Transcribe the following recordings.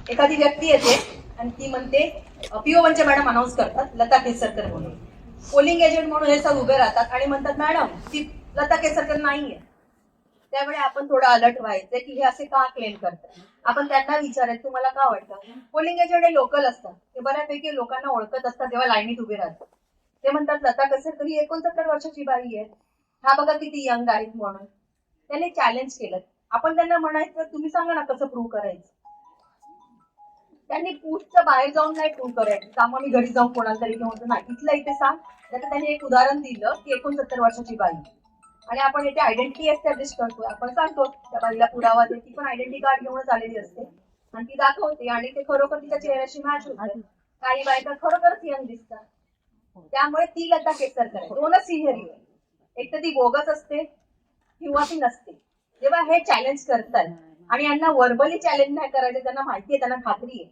एखादी व्यक्ती येते आणि ती म्हणते PO1च्या मॅडम अनाऊन्स करतात लता केसरकर म्हणून. पोलिंग एजंट म्हणून हे सर उभे राहतात आणि म्हणतात मॅडम ती लता केसरकर नाहीये. त्यावेळी आपण थोडं अलर्ट व्हायचं की हे असे का क्लेम करतात. आपण त्यांना विचारायचं तुम्हाला का वाटतं. पोलिंग एजंट हे लोकल असतात, ते बऱ्यापैकी लोकांना ओळखत असतात जेव्हा लाईनीत उभे राहतात. ते म्हणतात लता केसरकर ही 69 वर्षाची बाई आहे, हा बघा किती यंग आहेत म्हणून. त्यांनी चॅलेंज केलं. आपण त्यांना म्हणायचं तुम्ही सांगा ना कसं प्रूव्ह करायचं. त्यांनी पूछचं बाहेर जाऊन नाही प्रूव्ह करायचं, त्यामुळे मी घरी जाऊन कोणाला तरी घेऊन नाही, इथलं इथे सांग. त्याचं त्यांनी एक उदाहरण दिलं की 69 वर्षाची बाई आणि आपण इथे आयडेंटिटी एस्टॅब्लिश करतोय. आपण सांगतो त्या बाईला पुरावा दे, ती पण आयडेंटिटी कार्ड घेऊनच आलेली असते आणि ती दाखवते आणि ते खरोखर तिच्या चेहऱ्याशी मॅच होते. काही बायका खरोखरच यंग दिसतात. त्यामुळे ती लता केसरकर आहे. दोनच सिनियरी आहे, एक तर ती बोगस असते किंवा ती नसते. जेव्हा हे चॅलेंज करतात आणि यांना वर्बली चॅलेंज नाही करायचं, त्यांना माहितीये, त्यांना खात्री आहे,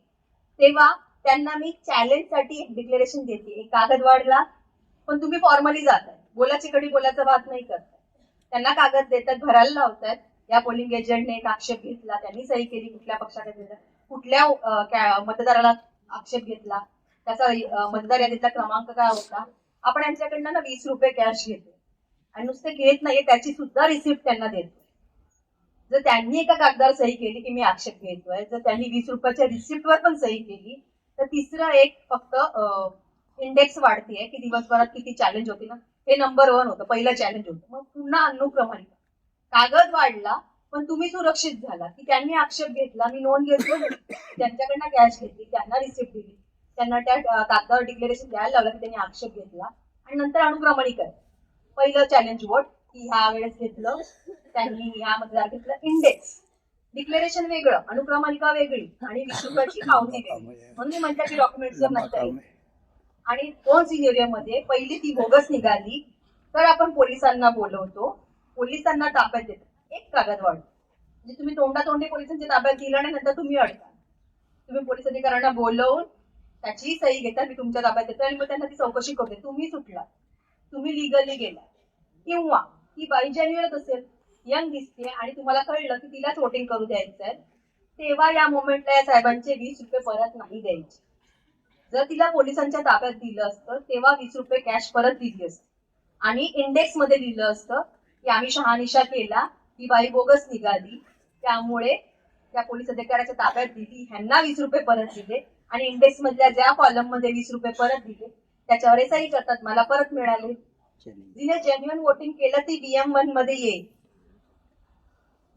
तेव्हा त्यांना मी चॅलेंज साठी एक डिक्लेरेशन देते. एक कागद वाढला पण तुम्ही फॉर्मली जाताय, बोलाची कडी बोलाचा भात नाही करताय. त्यांना कागद देतात, भरायला लावतात. या पोलिंग एजंटने एक आक्षेप घेतला, त्यांनी सही केली, कुठल्या पक्षाने दिलं, कुठल्या मतदाराला आक्षेप घेतला, त्याचा मतदार यादीतला क्रमांक काय होता. आपण यांच्याकडनं ना 20 रुपये कॅश घेतो आणि नुसते घेत नाहीये, त्याची सुद्धा रिसिप्ट त्यांना देतो. जर त्यांनी एका कागदावर सही केली की मी आक्षेप घेतोय, जर त्यांनी 20 रुपयाच्या रिसिप्टवर पण सही केली, तर तिसरं एक फक्त इंडेक्स वाढतीये की दिवसभरात किती चॅलेंज होती ना. हे नंबर 1 होतं, पहिलं चॅलेंज होतं. मग पुन्हा अनुक्रमणिका, कागद वाढला पण तुम्ही सुरक्षित झाला की त्यांनी आक्षेप घेतला, मी नोंद घेतलो, त्यांच्याकडनं कॅश घेतली, त्यांना रिसिप्ट दिली, त्यांना त्या कागदावर डिक्लेरेशन द्यायला लावलं की त्यांनी आक्षेप घेतला आणि नंतर अनुक्रमणिका. पहिलं चॅलेंज वोट की ह्या वेळेस घेतलं त्यांनी, ह्या मतदार घेतलं. इंडेक्स डिक्लेरेशन वेगळं, अनुक्रमणिका वेगळी आणि 20 रुपयाची पावती वेगळी. म्हणून मी म्हटलं की डॉक्युमेंट जर नसतं आणि 2 सिनियरियामध्ये पहिली ती बोगस निघाली तर आपण पोलिसांना बोलवतो, पोलिसांना ताब्यात देतो. एक कागद वाढतो म्हणजे तुम्ही तोंडातोंडी पोलिसांच्या ताब्यात दिलं नाही, नंतर तुम्ही अडका. तुम्ही पोलीस अधिकाऱ्यांना बोलवून त्याची सही घेता, मी तुमच्या ताब्यात देतो आणि मग त्यांना ती चौकशी करते. तुम्ही सुटला, तुम्ही लिगली गेला किंवा ती बाई जेन्युइन असेल, यंग दिसते आणि तुम्हाला कळलं की तिलाच वोटिंग करू द्यायचं आहे, तेव्हा या मोमेंटला या साहेबांचे 20 रुपये परत नाही द्यायचे. जर तिला पोलिसांच्या ताब्यात दिलं असतं तेव्हा 20 रुपये कॅश परत दिली असते आणि इंडेक्स मध्ये दिलं असतं की आम्ही शहानिशा केला, ही बाई बोगस निघाली, त्यामुळे त्या पोलीस अधिकाऱ्याच्या ताब्यात दिली, ह्यांना 20 रुपये परत दिले आणि इंडेक्स मधल्या ज्या कॉलम मध्ये 20 रुपये परत दिले त्याच्यावर सही करतात, मला परत मिळाले. जिने जेन्युइन वोटिंग केलं ती BM1 मध्ये येईल,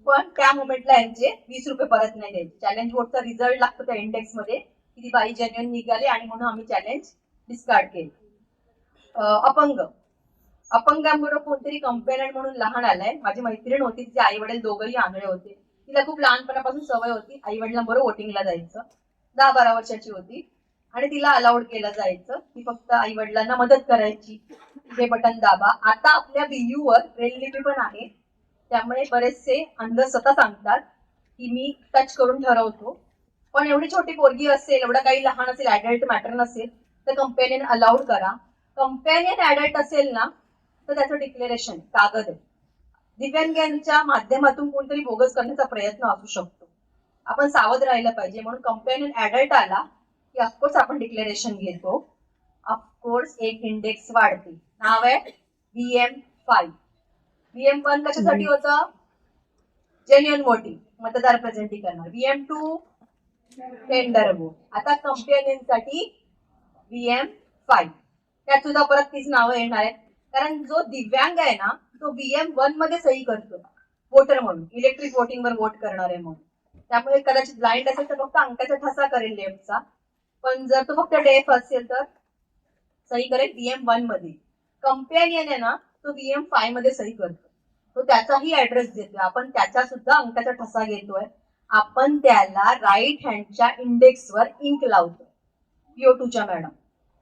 पण त्या मोमेंटला यांचे 20 रुपये परत नाही द्यायचे. चॅलेंज वोटचा रिझल्ट लागतो त्या इंडेक्स मध्ये की ती बाई जेन्युइन निघाली आणि म्हणून आम्ही चॅलेंज डिस्कार्ड केले. अपंगांबरोबर कोणतरी कंपेनंट म्हणून लहान आलाय. माझी मैत्रीण होती, तिचे आई वडील दोघंही आंधळे होते. तिला खूप लहानपणापासून सवय होती आई वडिलांबरोबर वोटिंगला जायचं. 10-12 वर्षाची होती आणि तिला अलाउड केलं जायचं. ती फक्त आई वडिलांना मदत करायची, हे बटन दाबा. आता आपल्या BU वर ब्रेल लिपी पण आहे, त्यामुळे बरेचसे अंध स्वतः सांगतात की मी टच करून ठरवतो. पण एवढी छोटी पोरगी असेल, एवढं काही लहान असेल, ऍडल्ट मॅटर नसेल तर कंपेनियन अलाउड करा. कंपेनियन ऍडल्ट असेल ना तर त्याचं डिक्लेरेशन कागद आहे. दिव्यांगांच्या माध्यमातून कोणतरी बोगस करण्याचा प्रयत्न असू शकतो, आपण सावध राहिलं पाहिजे. म्हणून कंपेनियन ऍडल्ट आला की ऑफकोर्स आपण डिक्लेरेशन घेतो, ऑफकोर्स एक इंडेक्स वाढते. नाव आहे BM5. BM1 कशासाठी होतं, जेन्युइन वोटिंग, मतदार प्रेझेंटी करणार. BM2 tender vote. आता कंपेनियन साठी BM5, त्यात सुद्धा परत तीच नावं येणार आहेत. कारण जो दिव्यांग आहे ना तो BM1 मध्ये सही करतो वोटर म्हणून, इलेक्ट्रिक वोटिंग वर वोट करणार आहे म्हणून. त्यामुळे कदाचित ब्लाइंड असेल तर फक्त अंगठ्याचा ठसा करेल लेफ्टचा, पण जर तो फक्त डेफ असेल तर सही करेल BM1 मध्ये. कंपेनियन आहे ना तो BM5 मध्ये सही करतो, तो त्याचाही ऍड्रेस देतोय, आपण त्याचा सुद्धा अंगठ्याचा ठसा घेतोय, आपण त्याला राईट हँडच्या इंडेक्सवर इंक लावतो PO2च्या मॅडम,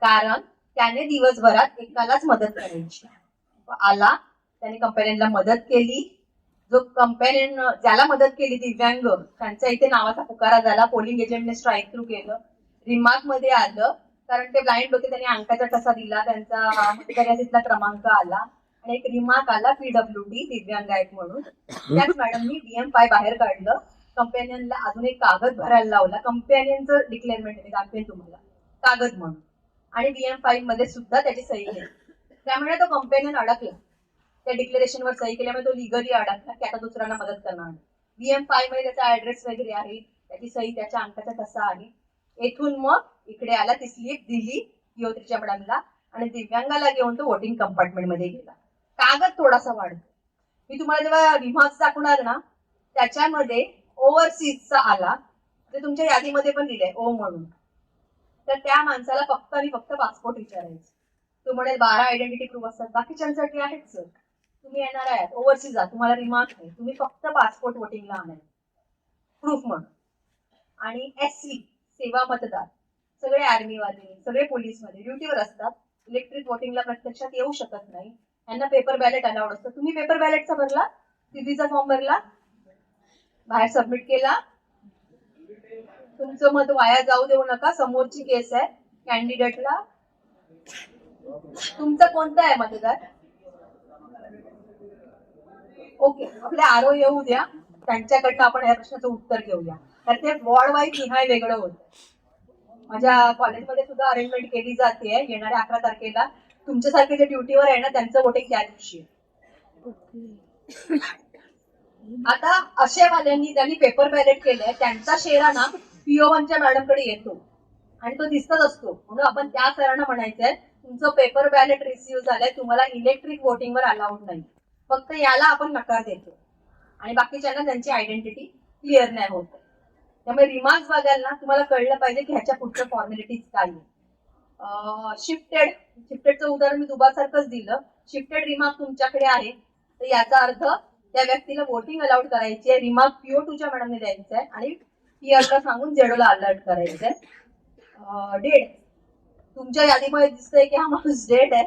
कारण त्याने दिवसभरात एकालाच मदत करायची. आला, त्याने कंपेनियनला मदत केली. जो कंपेनियन ज्याला मदत केली दिव्यांग, त्यांच्या इथे नावाचा पुकारा झाला, पोलिंग एजंटने स्ट्राईक थ्रू केलं, रिमार्क मध्ये आलं, कारण ते ब्लाइंड होते, त्यांनी अंगठ्याचा ठसा दिला, त्यांचा मतदार यादीतला क्रमांक आला आणि एक रिमार्क आला PWD दिव्यांग आहेत म्हणून. त्याच मॅडमनी BM5 बाहेर काढलं कंपॅनियनला अजून एक कागद भरायला लावला. कंपॅनियनचं डिक्लेअरमेंट मी दाखवेन तुम्हाला कागद म्हणून, आणि VM5 मध्ये सुद्धा त्याची सही आहे. त्यामुळे तो कंपॅनियन अडकला, त्या डिक्लेरेशनवर सही केल्यामुळे तो लिगली अडकला की आता दुसऱ्यांना मदत करणार. VM5 मध्ये त्याचा ऍड्रेस वगैरे आहे, त्याची सही त्याच्या अंकाचा तसा आहे. येथून मग इकडे आला, ती स्लिप दिली योत्रीच्या मॅडमला आणि दिव्यांगाला घेऊन तो वोटिंग कंपार्टमेंट मध्ये गेला. कागद थोडासा वाढतो. मी तुम्हाला जेव्हा रिमार्क्स दाखवणार ना त्याच्यामध्ये ओव्हरसीजचा आला, ते तुमच्या यादीमध्ये पण लिहिलंय ओ म्हणून. तर त्या माणसाला फक्त आणि फक्त पासपोर्ट विचारायचं. तो म्हणेल 12 आयडेंटिटी प्रूफ असतात, बाकीच्यांसाठी आहेत सर. तुम्ही येणार आहात ओव्हरसीज, तुम्हाला रिमार्क नाही, तुम्ही फक्त पासपोर्ट वोटिंगला आणाल प्रूफ म्हणून. आणि SC सेवा मतदार सगळे आर्मीवाले, सगळे पोलीसमध्ये ड्युटीवर असतात, इलेक्ट्रिक वोटिंगला प्रत्यक्षात येऊ शकत नाही. यांना पेपर बॅलेट अलाउड असतं. तुम्ही पेपर बॅलेटचा भरला, सीबीचा फॉर्म भरला, बाहेर सबमिट केला. तुमचं मत वाया जाऊ देऊ नका, समोरची केस आहे कॅन्डिडेटला. तुमचं कोणतं आहे मतदार? ओके, आपले आरो येऊ द्या, त्यांच्याकडनं आपण या प्रश्नाचं उत्तर घेऊया. तर ते वॉर्ड वाईज निहाय वेगळं होतं. माझ्या कॉलेजमध्ये सुद्धा अरेंजमेंट केली जाते येणाऱ्या 11 तारखेला. तुमच्यासारखे जे ड्युटीवर आहे ना त्यांचं वोटिंग त्या दिवशी. आता अशा वाल्यांनी त्यांनी पेपर बॅलेट केलंय, त्यांचा शेरा ना PO1च्या मॅडमकडे येतो आणि तो दिसतच असतो. म्हणून आपण त्या सरांना म्हणायचंय तुमचं पेपर बॅलेट रिसिव्ह झालंय, तुम्हाला इलेक्ट्रिक वोटिंगवर अलाउड नाही. फक्त याला आपण नकार देतो आणि बाकीच्यांना त्यांची आयडेंटिटी क्लिअर नाही होत. त्यामुळे रिमार्क्स बघाल ना तुम्हाला कळलं पाहिजे की ह्याच्या पुढच्या फॉर्मॅलिटीज काय आहे. शिफ्टेडचं उदाहरण मी दुबासारखंच दिलं. शिफ्टेड रिमार्क तुमच्याकडे आहे तर याचा अर्थ त्या व्यक्तीला वोटिंग अलाउड करायची आहे. रिमार्क PO2च्या मॅडमने द्यायचं आहे आणि PRला सांगून झेडोला अलर्ट करायचं आहे. डेट तुमच्या यादीमध्ये दिसतंय की हा माणूस डेट आहे,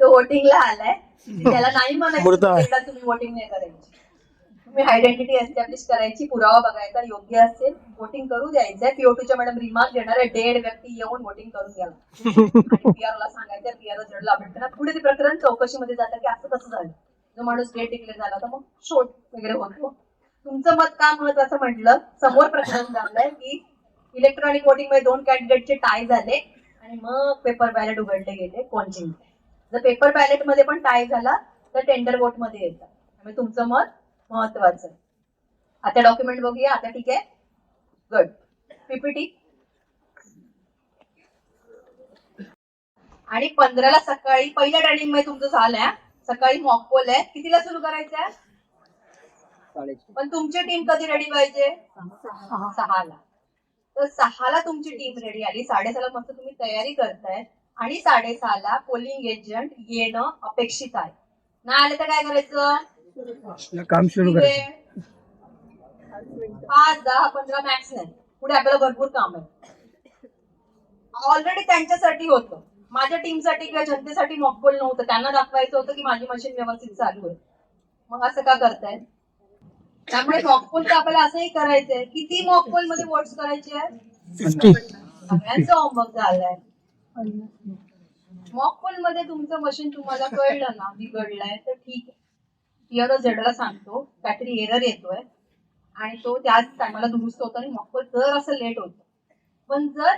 तो वोटिंगला आलाय, त्याला नाही म्हणायचं तुम्ही वोटिंग नाही करायची. तुम्ही आयडेंटिटी एस्टॅब्लिश करायची, पुरावा बघायचा, योग्य असेल वोटिंग करू द्यायचंय. PO2च्या मॅडम रिमार्क देणार आहे, डेड व्यक्ती येऊन वोटिंग करून घ्या. PRला सांगायचं, PR झेडोला अपडेट करा. पुढे ते प्रकरण चौकशीमध्ये जातं की असं कसं झालं, जो माणूस डेट डिक्लेअर झाला होता मग शोध वगैरे होतो. तुमचं मत का महत्वाचं म्हटलं, समोर प्रकरण झालंय की इलेक्ट्रॉनिक वोटिंग मध्ये 2 कॅन्डिडेटचे टाय झाले आणि मग पेपर बॅलेट उघडले गेले, कोण जिंकले. जर पेपर बॅलेट मध्ये पण टाय झाला तर टेंडर वोट मध्ये येतं. त्यामुळे तुमचं मत महत्वाचं. आता डॉक्युमेंट बघूया. आता ठीक आहे, गुड. PPT आणि 15ला सकाळी पहिल्या ट्रेनिंग मध्ये तुमचं झालंय. सकाळी मॉकपोल आहे, कितीला सुरू करायचंय? पण तुमची टीम कधी रेडी पाहिजे? 6ला. तर 6ला तुमची टीम रेडी आली, 6:30ला मस्त तुम्ही तयारी करताय आणि 6:30ला पोलिंग एजंट येणं अपेक्षित आहे. नाही आले तर काय करायचं? काम सुरू करायचं. 5, 10, 15 मॅक्स नाही, पुढे आपल्याला भरपूर काम आहे. ऑलरेडी त्यांच्यासाठी होतं, माझ्या टीमसाठी किंवा जनतेसाठी मॉकपोल नव्हतं. त्यांना दाखवायचं होतं की माझी मशीन व्यवस्थित चालू आहे. मग असं का करताय? त्यामुळे मॉकपोल आपल्याला असंही करायचंय. किती मॉकपोल मध्ये वोट्स करायचे आहेत? सगळ्यांचं होमवर्क झालंय. मॉकपोल मध्ये तुमचं मशीन तुम्हाला कळलं ना बिघडलंय तर ठीक आहे, PRO झेडला सांगतो काहीतरी एरर येतोय आणि तो त्याच टायमाला दुरुस्त होतो आणि मॉकपोल जर असं लेट होतं. पण जर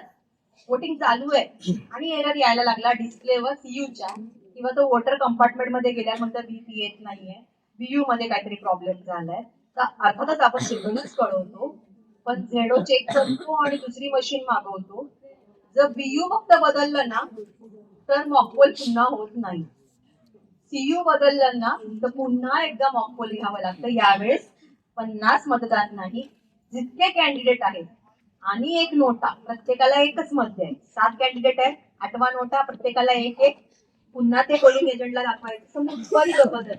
वोटिंग चालू आहे आणि एरर यायला लागला डिस्प्लेवर CUच्या किंवा तो वोटर कंपार्टमेंट मध्ये गेल्यानंतर BP येत नाहीये, BU मध्ये काहीतरी प्रॉब्लेम झालाय, तर अर्थातच आपण तिकडूनच कळवतो. पण झेडो चेक करतो आणि दुसरी मशीन मागवतो. जर BU फक्त बदललं ना तर मॉकपोल पुन्हा होत नाही. CU बदललं ना तर पुन्हा एकदा मॉकपोल घ्यावं लागतं. यावेळेस 50 मतदार नाही, जितके कॅन्डिडेट आहेत आणि एक नोटा, प्रत्येकाला एकच मत द्यायचं. 7 कॅन्डिडेट आहेत, 8वा नोटा, प्रत्येकाला एक एक. पुन्हा ते पोलिंग एजंटला दाखवायचं. बदल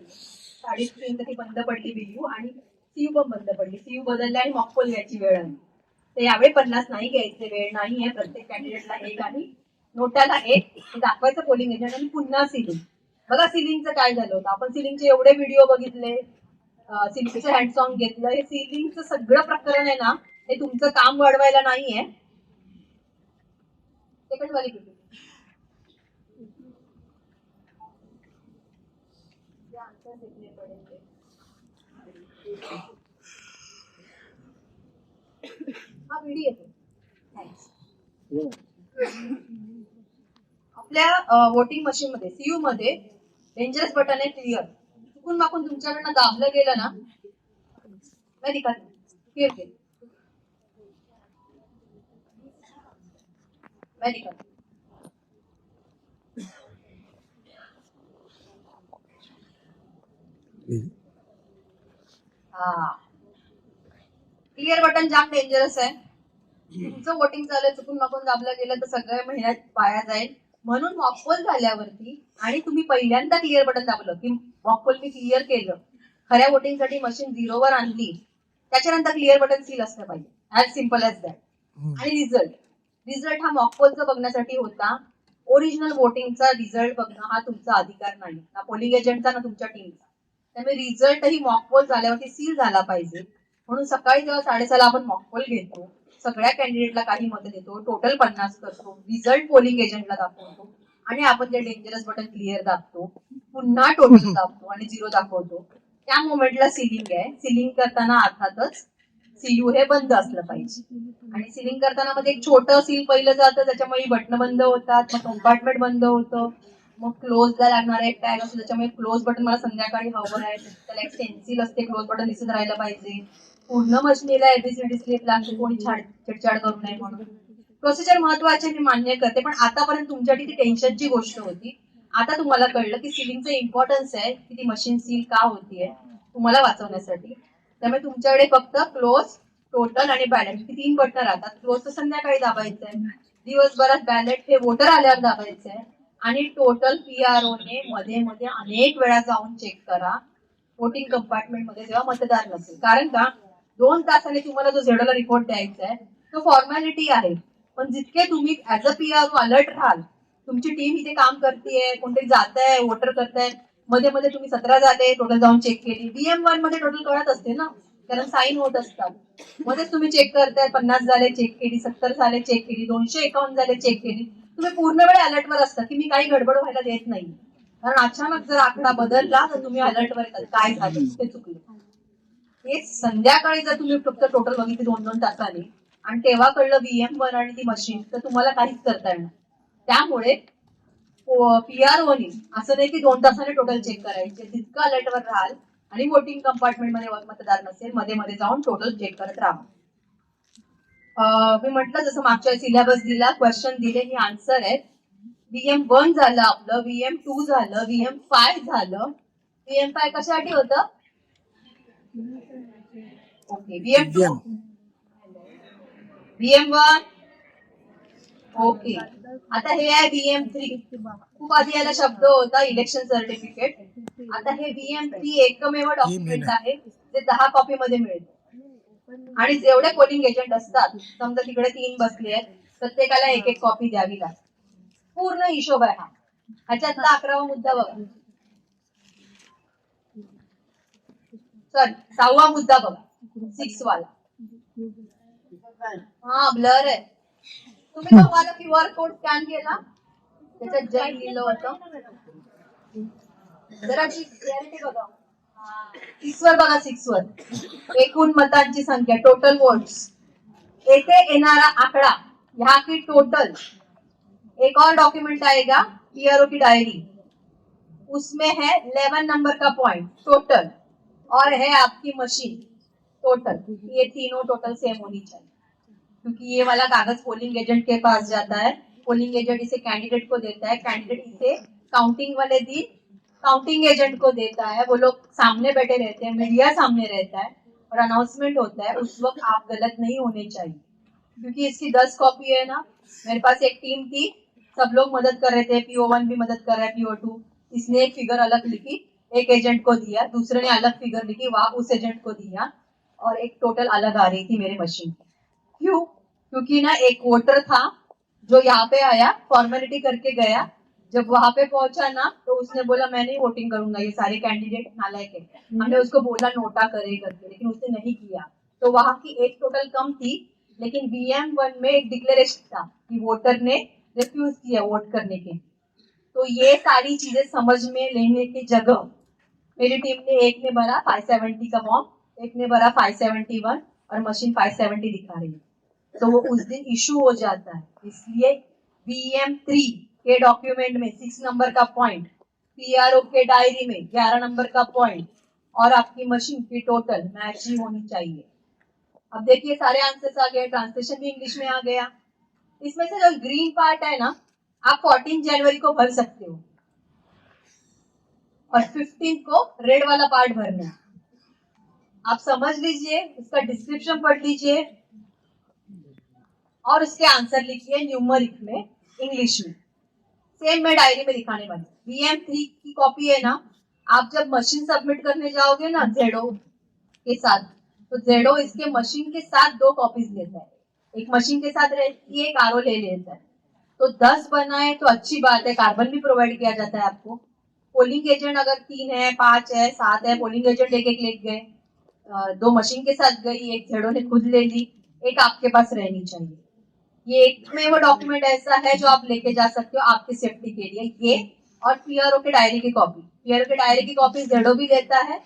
3:30 ती बंद पडली BU आणि CU पण बंद पडली. CU बदलले आणि मॉकपोल घ्यायची वेळ आली. तर यावेळी 50 नाही घ्यायचे, वेळ नाहीये. प्रत्येक कॅन्डिडेटला एक आणि नोटाला एक दाखवायचं पोलिंग एजंट आणि पुन्हा सिलिंग. बघा सिलिंगचं काय झालं होतं, आपण सिलिंगचे एवढे व्हिडिओ बघितले, सिलिंगचं हँड सॉन्ग घेतलं. हे सिलिंगचं सगळं प्रकरण आहे ना, हे तुमचं काम वाढवायला नाहीये. सेकंड वाली किती? पीडीएफ आहे. आपल्या वोटिंग मशीन मध्ये सीयू मध्ये डेंजरस बटन आहे क्लिअर. चुकून माकून तुमच्याकडनं दाबलं गेलं ना नाही का क्लिअर केलं मेडिकल. हा क्लिअर बटन जाम डेंजरस आहे. तुमचं वोटिंग झालं चुकून माकून दाबलं गेलं तर सगळ्या महिन्यात पाया जाईल. म्हणून मॉकपोल झाल्यावरती आणि तुम्ही पहिल्यांदा क्लिअर बटन दाबलं की मॉकपोल मी क्लिअर केलं, खऱ्या वोटिंगसाठी मशीन 0 वर आणली, त्याच्यानंतर क्लिअर बटन सील असलं पाहिजे. As simple as that. आणि रिझल्ट हा मॉकपोलचा बघण्यासाठी होता. ओरिजिनल वोटिंगचा रिझल्ट बघणं हा तुमचा अधिकार नाही, ना पोलिंग एजंटचा ना तुमच्या टीमचा. त्यामुळे रिझल्टही मॉकपोल झाल्यावरती सील झाला पाहिजे. म्हणून सकाळी जेव्हा 6:30 आपण मॉकपोल घेतो, सगळ्या कॅन्डिडेटला काही मतं देतो, टोटल 50 करतो, रिझल्ट पोलिंग एजंटला दाखवतो आणि आपण ते डेंजरस बटन क्लिअर दाबतो, पुन्हा टोटल दाबतो आणि 0 दाखवतो. त्या मोमेंटला सिलिंग आहे. सिलिंग करताना अर्थातच सीयू हे बंद असलं पाहिजे. आणि सिलिंग करताना मध्ये एक छोटं सील पहिलं जातं, त्याच्यामुळे बटन बंद होतात, मग कंपार्टमेंट बंद होतं. मग क्लोजला लागणार एक टॅग असतो, त्याच्यामुळे क्लोज बटन मला संध्याकाळी हवं आहे. त्याला एक स्टेन्सिल असते, क्लोज बटन दिसत राहिलं पाहिजे. पूर्ण मशीनीला एबीसीडी स्लिप लागते, कोणी छेडछाड करू नये म्हणून. प्रोसिजर महत्वाचे मी मान्य करते, पण आतापर्यंत तुमच्यासाठी ती टेन्शनची गोष्ट होती. आता तुम्हाला कळलं की सिलिंगचं इम्पॉर्टन्स आहे, की ती मशीन सील का होतीये तुम्हाला वाचवण्यासाठी. त्यामुळे तुमच्याकडे फक्त क्लोज, टोटल आणि बॅलेट ही 3 बटन राहतात. क्लोज तर संध्याकाळी दाबायचं आहे, दिवसभरात बॅलेट हे वोटर आल्यावर दाबायचं आहे, आणि टोटल पीआरओ ने मध्ये मध्ये अनेक वेळा जाऊन चेक करा वोटिंग कंपार्टमेंट मध्ये जेव्हा मतदार नसेल. कारण का 2 तासाने तुम्हाला जो झेडोला रिपोर्ट द्यायचा आहे तो फॉर्मॅलिटी आहे, पण जितके तुम्ही ऍज अ पीआरओ अलर्ट राहाल, तुमची टीम इथे काम करतेय, कोणतरी जात आहे, वोटर करताय, मध्ये मध्ये तुम्ही 17 झाले टोटल जाऊन चेक केली, VM1 मध्ये टोटल कळत असते ना, कारण साईन होत असतात. मध्येच तुम्ही चेक करताय, 50 झाले चेक केली, 70 झाले चेक केली, 251 झाले चेक केली. तुम्ही पूर्ण वेळ अलर्टवर असता की मी काही गडबड व्हायला देत नाही, कारण अचानक जर आकडा बदलला तर तुम्ही अलर्टवर येतात, काय झालं ते चुकलं. हे संध्याकाळी जर तुम्ही फक्त टोटल बघितली 2-2 तासाने आणि तेव्हा कळलं VM1 आणि ती मशीन, तर तुम्हाला काहीच करता येणार. त्यामुळे पीआरओनी असं नाही की 2 तासाने टोटल चेक करायचे, जितकं अलर्टवर राहाल आणि वोटिंग कंपार्टमेंट मध्ये मतदार नसेल मध्ये मध्ये जाऊन टोटल चेक करत राहा. मी म्हटलं जसं मागच्या सिलेबस दिला, क्वेश्चन दिले, ही आन्सर आहे. VM1 झालं आपलं, VM2 झालं, VM5 झालं. VM5 कशासाठी होतं? ओके. VM2, VM1 okay. आता हे आहे VM3. खूप आधी याला शब्द होता इलेक्शन सर्टिफिकेट. आता हे VM3 एकमेव डॉक्युमेंट आहे जे 10 कॉपी मध्ये मिळते. आणि जेवढे पोलिंग एजंट असतात, समजा तिकडे 3 बसले आहेत, प्रत्येकाला एक कॉपी द्यावी लागते. पूर्ण हिशोब आहे हा. ह्याच्यातला 11वा मुद्दा बघा, सॉरी 6वा मुद्दा बघा, 6 वाला. हा ब्लर आहे. तुम्ही तो मला QR कोड स्कॅन केला, त्याच्यात जय लिहिलं होतं, जरा क्लॅरिटी बघा. 6 वर बघा, 6 वर एकूण मतांची संख्या, टोटल वोट्स. येथे येणारा आकडा यहाँ की टोटल. एक और डॉक्यूमेंट आएगा पीआरओ की डायरी, उसमें है 11 नंबर का पॉइंट टोटल, और है आपकी मशीन टोटल. ये तीनों टोटल सेम होनी चाहिए, क्योंकि ये वाला कागज पोलिंग एजेंट के पास जाता है, पोलिंग एजेंट इसे कैंडिडेट को देता है, कैंडिडेट इसे काउंटिंग वाले दिन काउंटिंग एजेंट को देता है. वो लोग सामने बैठे रहते हैं, मीडिया सामने रहता है और अनाउंसमेंट होता है. उस वक्त आप गलत नहीं होने चाहिए, क्योंकि इसकी 10 कॉपी है ना. मेरे पास एक टीम थी, सब लोग मदद कर रहे थे, PO1 भी मदद कर रहा है, PO2. इसने एक फिगर अलग लिखी, एक एजेंट को दिया, दूसरे ने अलग फिगर लिखी, वहां उस एजेंट को दिया, और एक टोटल अलग आ रही थी मेरे मशीन की. क्यों? क्योंकि ना एक वोटर था जो यहाँ पे आया, फॉर्मेलिटी करके गया, जब वहां पे पहुंचा ना तो उसने बोला मैं नहीं वोटिंग करूंगा, ये सारे कैंडिडेट नालायक है. हमने उसको बोला नोटा करे करके, लेकिन उसने नहीं किया. तो वहां की एक टोटल कम थी, लेकिन VM1 में एक डिक्लेरेशन था कि वोटर ने रिफ्यूज किया वोट करने के. तो ये सारी चीजें समझ में लेने की जगह मेरी टीम ने, एक ने भरा 570 का फॉर्म, एक ने भरा 571, और मशीन 570 दिखा रही है. तो वो उस दिन इशू हो जाता है। इसलिए VM3 के डॉक्यूमेंट में 6 नंबर का पॉइंट, PRO के डायरी में 11 नंबर का पॉइंट और आपकी मशीन की टोटल मैच ही होनी चाहिए। अब देखिए सारे आंसर्स आ गए, ट्रांसलेशन भी इंग्लिश में आ गया। इसमें से जो ग्रीन पार्ट है ना, आप 14 जनवरी को भर सकते हो और 15 को रेड वाला पार्ट भरना है। आप समझ लीजिए, इसका डिस्क्रिप्शन पढ़ लीजिए और उसके आंसर लिखिए न्यूमरिक में, इंग्लिश में। सेम मैं डायरी में दिखाने वाली। VM3 की कॉपी है ना, आप जब मशीन सबमिट करने जाओगे ना जेडो के साथ, तो जेडो इसके मशीन के साथ 2 कॉपीज लेता है। एक मशीन के साथ रहती है, एक आरओ ले लेता है। तो 10 बनाए तो अच्छी बात है, कार्बन भी प्रोवाइड किया जाता है आपको। पोलिंग एजेंट अगर 3 है, 5 है, 7 है, पोलिंग एजेंट एक एक ले गए, 2 मशीन के साथ गई, एक जेडो ने खुद ले ली, एक आपके पास रहनी चाहिए। ये एक में वो डॉक्यूमेंट ऐसा है जो आप लेके जा सकते हो आपकी सेफ्टी के लिए, ये और PRO के डायरी की कॉपी। PRO के डायरी की कॉपी जेडो भी लेता है,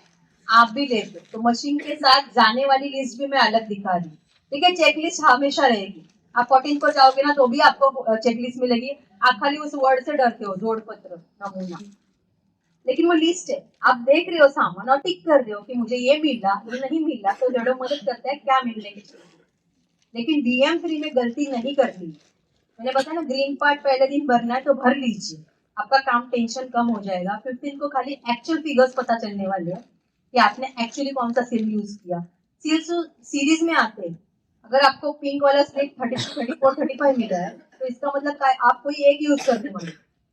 आप भी लेते हो। तो मशीन के साथ जाने वाली लिस्ट भी मैं अलग दिखा रही हूँ। ठीक है, चेकलिस्ट हमेशा रहेगी। आप 14 को जाओगे ना तो भी आपको चेकलिस्ट मिलेगी। आप खाली उस वर्ड से डरते हो, जोड़ पत्र नमूना, लेकिन वो लिस्ट है। आप देख रहे हो सामान और टिक कर रहे हो कि मुझे ये मिला, ये नहीं मिला, तो जेडो मदद करता है क्या मिलने के चाहिए। लेकिन VM3 में गलती नहीं करनी। मैंने बताया ना, ग्रीन पार्ट पहले दिन भरना है तो भर लीजिए, आपका काम टेंशन कम हो जाएगा। 15 को खाली एक्चुअल फिगर्स पता चलने वाले हैं कि आपने एक्चुअली कौन सा सील यूज किया। सील्स सीरीज में आते हैं। अगर आपको पिंक वाला स्लिप 30, 34, 35 मिला है तो इसका मतलब आप कोई एक यूज करने वाले,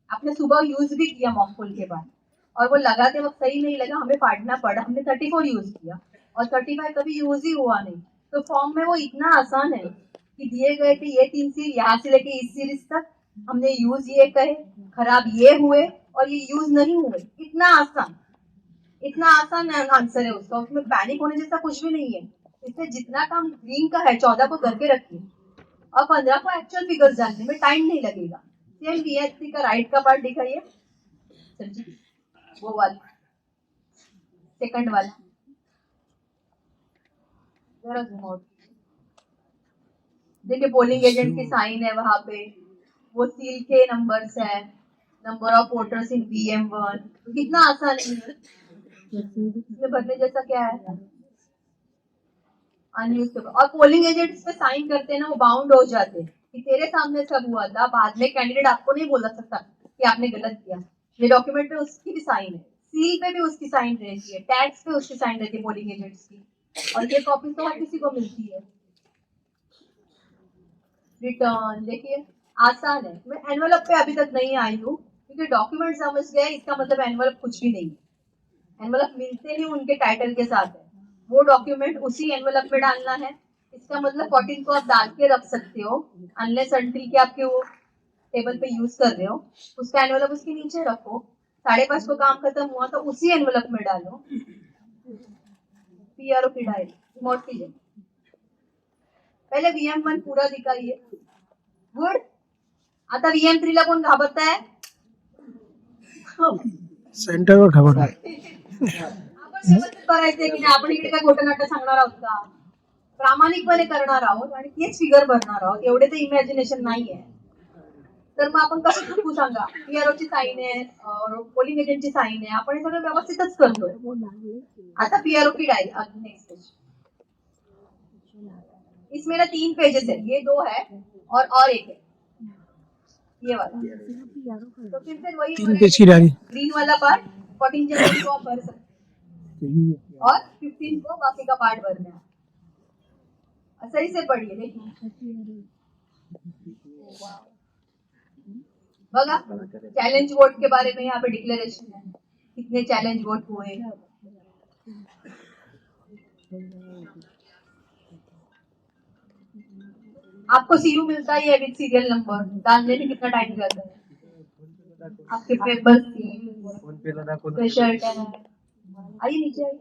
आपने सुबह यूज भी किया मॉकपुल के बाद और वो लगाते वक्त सही नहीं लगा, हमें फाड़ना पड़ा, हमने 34 यूज किया और 35 कभी यूज ही हुआ नहीं। तो फॉर्म में वो इतना आसान है कि दिए गए कि ये 3 सील यहाँ से लेके इस सीरीज तक हमने यूज ये कहे, खराब ये हुए और ये यूज नहीं हुए। इतना आसान, इतना आसान आंसर है उसका, उसमें पैनिक होने जैसा कुछ भी नहीं है। इससे जितना काम ग्रीन का है 14 को करके रखिए और 15 को एक्चुअल फिगर्स जानने में टाइम नहीं लगेगा। सेम BSC का राइट का पार्ट दिखाइए, वो वाला सेकंड वाला, जरा जूम आउट। देखिए पोलिंग एजेंट की साइन है वहां पे, वो सील के नंबर्स है, number of voters in VM1। कितना आसान है, इसमें भरने जैसा क्या है, अनयूज। और पोलिंग एजेंट इस पे साइन करते हैं ना, वो बाउंड हो जाते हैं कि तेरे सामने सब हुआ था, बाद में कैंडिडेट आपको नहीं बोल सकता कि आपने गलत किया। ये डॉक्यूमेंट पे उसकी भी साइन है, सील पे भी उसकी साइन रहती है, टैक्स पे उसकी साइन रहती है पोलिंग एजेंट्स की, और ये कॉपी तो हर किसी को मिलती है। रिटर्न देखिए आसान है। मैं एनवेलप पे अभी तक नहीं आई हूँ क्योंकि डॉक्यूमेंट समझ गए, इसका मतलब एनवेलप कुछ भी नहीं है। एनवेलप मिलते ही उनके टाइटल के साथ है, वो डॉक्यूमेंट उसी एनवेलप में डालना है। इसका मतलब 14 को आप डाल के रख सकते हो, अनलेस अनटिल के आपके वो टेबल पे यूज कर रहे हो, उसका एनवेलप उसके नीचे रखो। 5:30 को काम खत्म हुआ तो उसी एनवेलप में डालो। PRO की डायरी रिमोट कीजिए, पहले VM1 पूरा दिखाइए। गुड। आता VM3 ला कोण घाबरताय? सेंटरवर खबर आहे. आपण व्यवस्थित करायचंय की नाही, आपण इकडे काय खोटं नाटक सांगणार आहोत का? प्रामाणिकपणे करणार आहोत आणि तेच फिगर भरणार आहोत, एवढे तर इमॅजिनेशन नाहीये। तर मग आपण कसं चुकू सांगा? PRO ची साईन आहे, पोलिंग एजंटची साईन आहे, आपण हे सगळं व्यवस्थितच करतोय। आता PRO की डायरी नेक्स्ट पेज। इसमें ना 3 पेजेस है, ये 2 है और एक है ये वाला। तो फिर से वही 3 पेज की डायरी. ग्रीन वाला पार्ट 14 जनवरी को आप भर सकते हैं और 15 को बाकी का पार्ट भरना है। सही से पढ़िए देखिए। बघा चैलेंज वोट के बारे में यहाँ पे डिक्लेरेशन है, कितने चैलेंज वोट हुए। आपको सीयू मिलता ही है विद सीरियल नंबर, डालने में कितना टाइम जाता है। आपके पेपर शर्ट है, आइए नीचे आइए।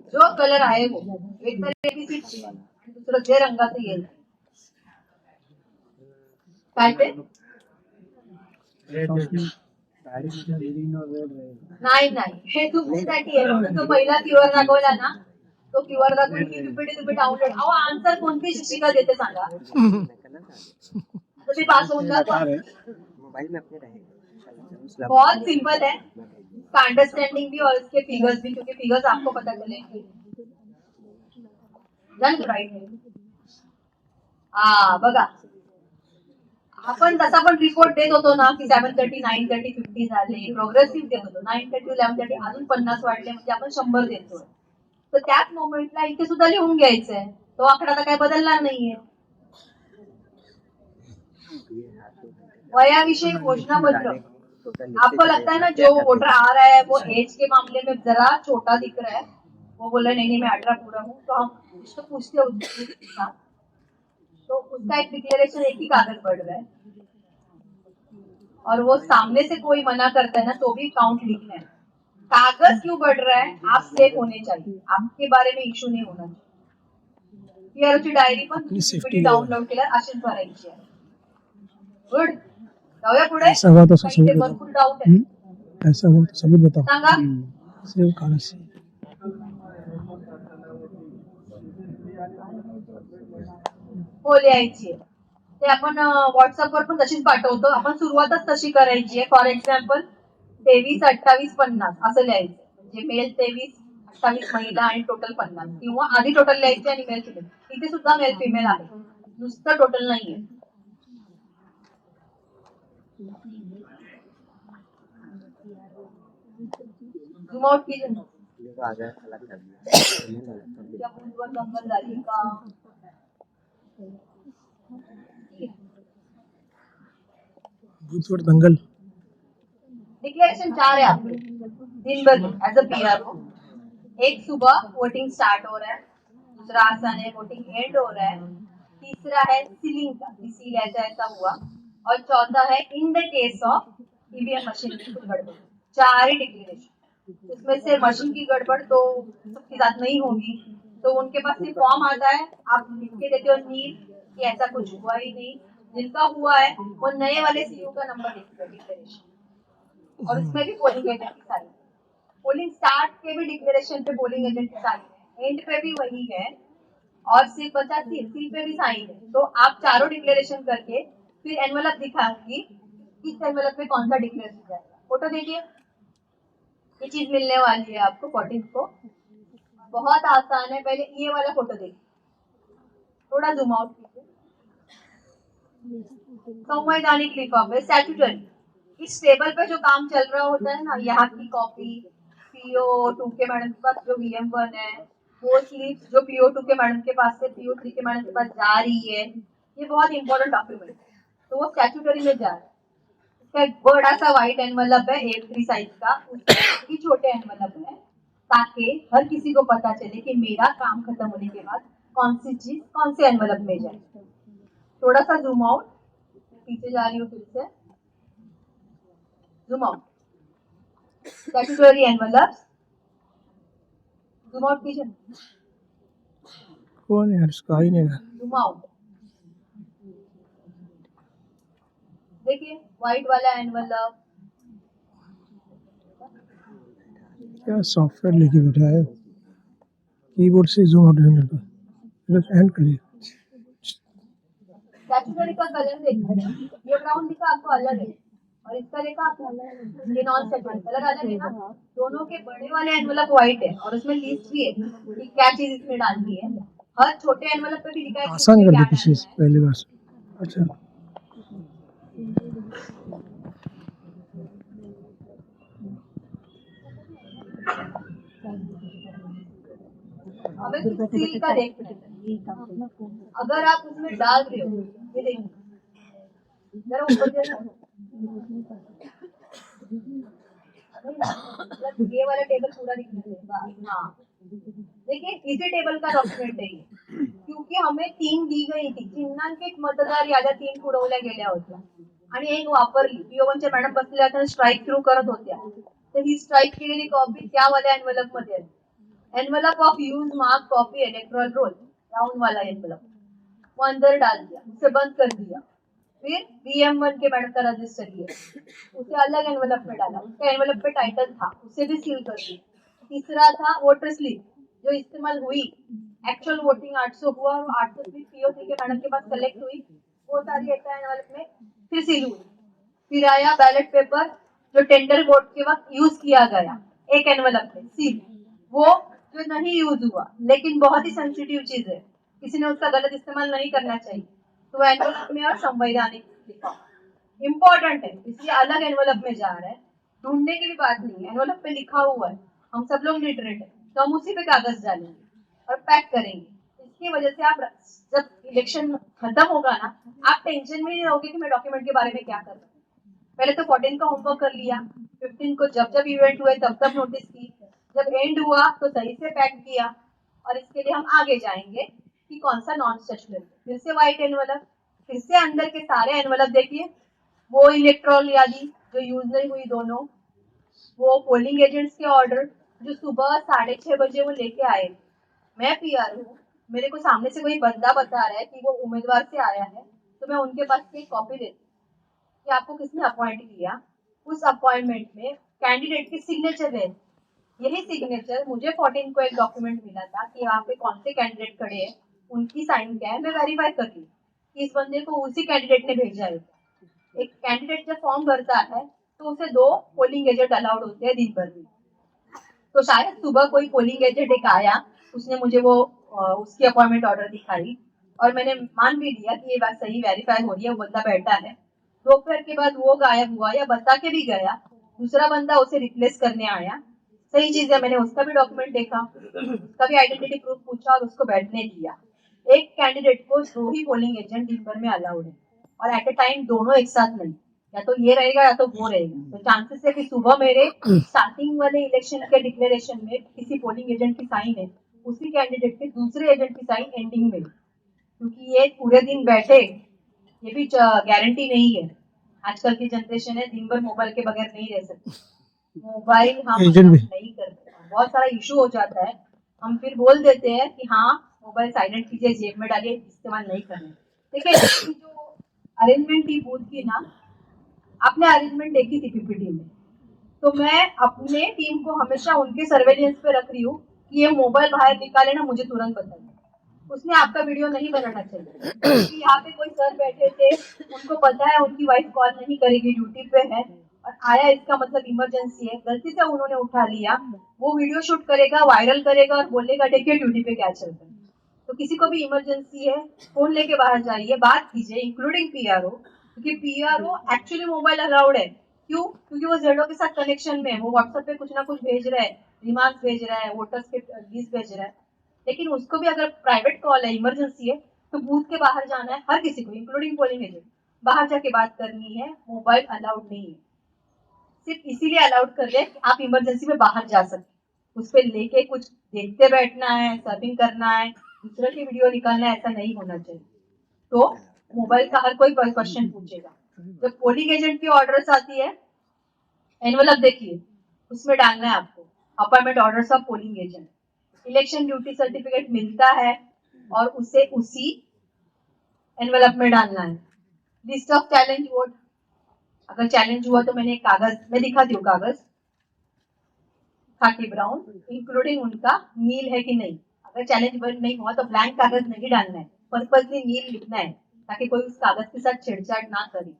जो कलर आहे वो एक तर एबीसी, दुसरं जे रंगाचं येईल काय ते नाही नाही, हे तुमच्यासाठी आहे। तो पहिला क्यूआर दाखवला ना, तो क्यूआर दाखवून की पीपीटी तुम्ही डाउनलोड. अहो आन्सर कोणती शिक्षिका देते सांगा. तर ते पास होऊन जातं. बहुत सिंपल है. उसका अंडरस्टैंडिंग भी और उसके फिगर्स भी, क्योंकि फिगर्स आपको पता चलेंगे. Done right. बघा आपण जसा पण रिपोर्ट देत होतो ना की 7:30 9:30 50 झाले, प्रोग्रेसिव्ह देत होतो. 9:30 11:30 अजून 50 वाढले म्हणजे आपण 100 देतोय. तर त्याच मोमेंटला इथे सुद्धा लिहून घ्यायचंय. तो आकडा तर काही बदलणार नाहीये. वयाविषयी घोषणा पत्र. आपको लगता है ना जो वोटर आ रहा है वो एज के मामले में जरा छोटा दिख रहा है, वो बोला नहीं मैं 18 पूरा हूँ, तो हम उसको पूछते हैं उसके साथ. तो उसका एक डिक्लेरेशन एक ही कागज बढ़ रहा है और वो सामने से कोई मना करता है ना तो भी काउंट लिखना है. कागज क्यों बढ़ रहा है, आप सेफ होने चाहिए, आपके बारे में इश्यू नहीं होना चाहिए. पीआरओची डायरी पण आपली safety पीपीटी level. डाउनलोड केल्यावर अशीच भरायची आहे. गुड. जाऊया पुढे. ऐसा हुआ तो काही इथे सबूत भरपूर डाऊट आहे. बताओ. ऐसा हुआ तो सबूत बताओ. सांगा. सिर्फ कागज से. हो लिहायची आहे. ते आपण व्हॉट्सअपवर पण तशीच पाठवतो. आपण सुरुवातच तशी करायची आहे. फॉर एक्झाम्पल 23 28 50 असं लिहायचं. म्हणजे मेल 23 28 महिला आणि टोटल 50, किंवा आधी टोटल लिहायचे आणि मेल फिमेल. इथे सुद्धा मेल फिमेल आहे, नुसतं टोटल नाहीये. झूम आउट कीजिए. त्या बूथवर दंगल झाली का. बूथ पर दंगल. डिक्लेरेशन 4 है आपके दिन भर एज अ पीआरओ. एक सुबह वोटिंग स्टार्ट हो रहा है, दूसरा आसान है वोटिंग एंड हो रहा है, तीसरा है सीलिंग का, सील ऐसा हुआ, और चौथा है in the case of EVM machine की कुछ गड़बड़. 4 ही डिक्लेरेशन. इसमें से मशीन की गड़बड़ तो सबके साथ नहीं होगी, तो उनके पास से फॉर्म आता है, आप लिख के देते हो नील कि ऐसा कुछ हुआ ही नहीं. जिनका हुआ है वो नए वाले सीयू का नंबर लिखते हैं डिक्लेरेशन, और इसमें भी पोलिंग एजेंट की साइन. पोलिंग स्टार्ट के भी डिक्लेरेशन पे पोलिंग एजेंट की साइन है, एंड पे भी वही है, और सिर्फ बचा सील पे भी साइन है. तो आप चारों डिक्लेरेशन करके फिर एनवलप दिखाऊंगी, इस एनवलप में कौन सा डिक्लेरेशन जाएगा. फोटो देखिए, ये चीज मिलने वाली है आपको 14 को. बहुत आसान है. पहले ये वाला फोटो देखिए, थोड़ा जूम आउट कीजिए. संवैधानिक लिफाफे स्टैट्यूटरी. इस टेबल पे जो काम चल रहा होता है ना, यहाँ की कॉपी पीओ 2 के मैडम के पास जो VM1 है, वो स्लिप जो PO2 के मैडम के पास से PO3 के मैडम के पास जा रही है, ये बहुत इंपॉर्टेंट डॉक्यूमेंट है, तो वो स्टैट्यूटरी में जा रहा है. इसका एक बड़ा सा व्हाइट एनवलप है A3 साइज का, उसके छोटे एनवलप है, ताकि हर किसी को पता चले कि मेरा काम खत्म होने के बाद कौन सी चीज कौन से एनवलप में जाए. थोड़ा सा जूम आउट, पीछे जा रही हूँ फिर से. Zoom out. Statutory envelopes. Zoom out कीजिए. कौन है यार, इसका ही नहीं. Zoom out. देखिए व्हाइट वाला एनवलप. क्या सॉफ्टवेयर लेके बैठा है, कीबोर्ड से जूम आउट करने का. एंड कर लिया. स्टैट्यूटरी का कलर देखिए, ये ब्राउन दिखा आपको अलग है, और इसका देखा आपको अलग है. ये नॉन स्टैट्यूटरी कलर अलग है ना. दोनों के बड़े वाले एनवलप व्हाइट है, और उसमें लिस्ट भी है कि क्या चीज इसमें डालनी है. हर छोटे एनवलप पे भी लिखा है कि आसान इसमें कर क्या दी किसी से पहली बार से. अच्छा. हमें कुछ सील का देखना है. अगर आप उसमें डाल रहे हो, ये देखिए जरा ऊपर देखो. मतलब ये वाला टेबल पूरा दिखना चाहिए. हाँ देखिए इसी टेबल का डॉक्युमेंट आहे हे. क्योंकि हमें 3 दी गई थी, चिन्हांकित मतदार याद्या 3 पुरवल्या गेल्या होत्या आणि एक वापरली. PO1च्या मॅडम बसलेल्या होत्या, स्ट्राईक थ्रू करत होत्या, तर ही स्ट्राईक केलेली कॉपी त्या वाल्या एनवलप मध्ये आहे. Envelope of use mark copy electoral roll, round वाला एनवलप. वो अंदर डाल दिया, उसे बंद कर दिया. फिर VM1 के मैडम का रजिस्टर लिया, उसे अलग एनवलप में डाला. उसका एनवलप पे टाइटल था, उसे भी सील कर दिया. तीसरा था वोटर स्लिप, जो इस्तेमाल हुई, एक्चुअल वोटिंग 800 हुआ और 800 स्लिप पीओ3 के मैडम के पास कलेक्ट हुई, वो सारी एक एनवलप में फिर सील हुई। फिर आया बैलेट पेपर जो टेंडर वोट के वक्त यूज किया गया, एक एनवलप में सील, वो जो नहीं यूज हुआ लेकिन बहुत ही सेंसिटिव चीज है, किसी ने उसका गलत इस्तेमाल नहीं करना चाहिए, तो एनवलप में और संवैधानिक लिखा इम्पोर्टेंट है, इसलिए अलग एनवलप में जा रहा है, ढूंढने की भी बात नहीं है, एनवलप पे लिखा हुआ है, हम सब लोग लिटरेट है, तो हम उसी पे कागज डालेंगे और पैक करेंगे। इसकी वजह से आप जब इलेक्शन खत्म होगा ना, आप टेंशन में नहीं रहोगे कि मैं डॉक्यूमेंट के बारे में क्या कर रहा हूँ। पहले तो 14 का होमवर्क कर लिया, 15 को जब जब इवेंट हुए तब तब नोटिस की, जब एंड हुआ तो सही से पैक किया, और इसके लिए हम आगे जाएंगे कि कौन सा नॉन स्टेशनरी, फिर से व्हाइट एनवलप, फिर से अंदर के सारे एनवलप देखिए, वो इलेक्ट्रॉल यादी जो यूज नहीं हुई दोनों, वो पोलिंग एजेंट्स के ऑर्डर जो सुबह 6:30 बजे वो लेके आए, मैं पीआर हूँ, मेरे को सामने से कोई बंदा बता रहा है कि वो उम्मीदवार से आया है, तो मैं उनके पास से एक कॉपी देती कि आपको किसने अपॉइंट किया, उस अपॉइंटमेंट में कैंडिडेट की सिग्नेचर है, यही सिग्नेचर मुझे 14 को एक डॉक्यूमेंट मिला था कि यहाँ पे कौन से कैंडिडेट खड़े हैं, उनकी साइन क्या है, मैं वेरीफाई कर ली कि इस बंदे को उसी कैंडिडेट ने भेजा है। एक कैंडिडेट जब फॉर्म भरता है तो उसे 2 पोलिंग एजेंट अलाउड होते हैं दिन भर में, तो शायद सुबह कोई पोलिंग एजेंट एक आया, उसने मुझे वो उसकी अपॉइंटमेंट ऑर्डर दिखाई और मैंने मान भी लिया कि ये बात सही वेरीफाई हो रही है, वो बंदा बैठा है। दोपहर के बाद वो गायब हुआ या बता के भी गया, दूसरा बंदा उसे रिप्लेस करने आया, सही चीज है, मैंने उसका भी डॉक्यूमेंट देखा, उसका भी आइडेंटिटी प्रूफ पूछा और उसको बैठने दिया। एक कैंडिडेट को 2 ही पोलिंग एजेंट दिन भर में अलाउड है, और एट अ टाइम दोनों एक साथ नहीं, या तो ये रहेगा या तो वो रहेगा, तो चांसेस है कि सुबह मेरे स्टार्टिंग वाले इलेक्शन के डिक्लेरेशन में किसी पोलिंग एजेंट की साइन है, उसी कैंडिडेट के दूसरे एजेंट की साइन एंडिंग में, क्योंकि ये पूरे दिन बैठे, ये भी गारंटी नहीं है। आजकल की जनरेशन है, दिन भर मोबाइल के बगैर नहीं रह सकती, मोबाइल हम एजेंट भी नहीं करते, बहुत सारा इशू हो जाता है, हम फिर बोल देते हैं कि हाँ मोबाइल साइलेंट कीजिए, जेब में डालिए, इस्तेमाल नहीं करना। देखिए जो अरेंजमेंट थी बूथ की ना, आपने अरेंजमेंट देखी थी पीपीटी में, तो मैं अपने टीम को हमेशा उनके सर्वेलेंस पे रख रही हूँ कि ये मोबाइल बाहर निकाले ना, मुझे तुरंत बताइए, उसने आपका वीडियो नहीं बनाना चाहिए, क्योंकि यहाँ पे कोई सर बैठे थे, उनको पता है उनकी वाइफ कॉल नहीं करेगी, ड्यूटी पे है और आया, इसका मतलब इमरजेंसी है, गलती से उन्होंने उठा लिया, वो वीडियो शूट करेगा, वायरल करेगा और बोलेगा देखिए ड्यूटी पे क्या चल रहा है। तो किसी को भी इमरजेंसी है, फोन लेके बाहर जाइए, बात कीजिए, इंक्लूडिंग पीआरओ, क्योंकि पीआरओ एक्चुअली मोबाइल अलाउड है, क्यों, क्योंकि वो जेडो के साथ कनेक्शन में है, वो व्हाट्सएप पे कुछ ना कुछ भेज रहा है, रिमार्क्स भेज रहा है, वोटर्स के लिस्ट भेज रहा है, लेकिन उसको भी अगर प्राइवेट कॉल है, इमरजेंसी है, तो बूथ के बाहर जाना है, हर किसी को इंक्लूडिंग पोलिंग एजेंट, बाहर जाके बात करनी है, मोबाइल अलाउड नहीं है, सिर्फ इसीलिए अलाउड कर रहे हैं कि आप इमरजेंसी में बाहर जा सकते, उस पर लेके कुछ देखते बैठना है, सर्फिंग करना है, दूसरे की वीडियो निकालना है, ऐसा नहीं होना चाहिए। तो मोबाइल का हर कोई क्वेश्चन पूछेगा, जब पोलिंग एजेंट की ऑर्डर्स आती है, एनवलप देखिए, उसमें डालना है आपको appointment orders of polling agent, election duty certificate मिलता है और उसे उसी एनवलप में डालना है। लिस्ट ऑफ चैलेंज वोट, अगर चैलेंज हुआ तो मैंने एक कागज, मैं दिखाती हूँ कागज, खाकी ब्राउन, इंक्लूडिंग उनका नील है कि नहीं, अगर चैलेंज नहीं हुआ तो ब्लैंक कागज नहीं डालना है, पर्पजली नील लिखना है ताकि कोई उस कागज के साथ छेड़छाड़ ना करे।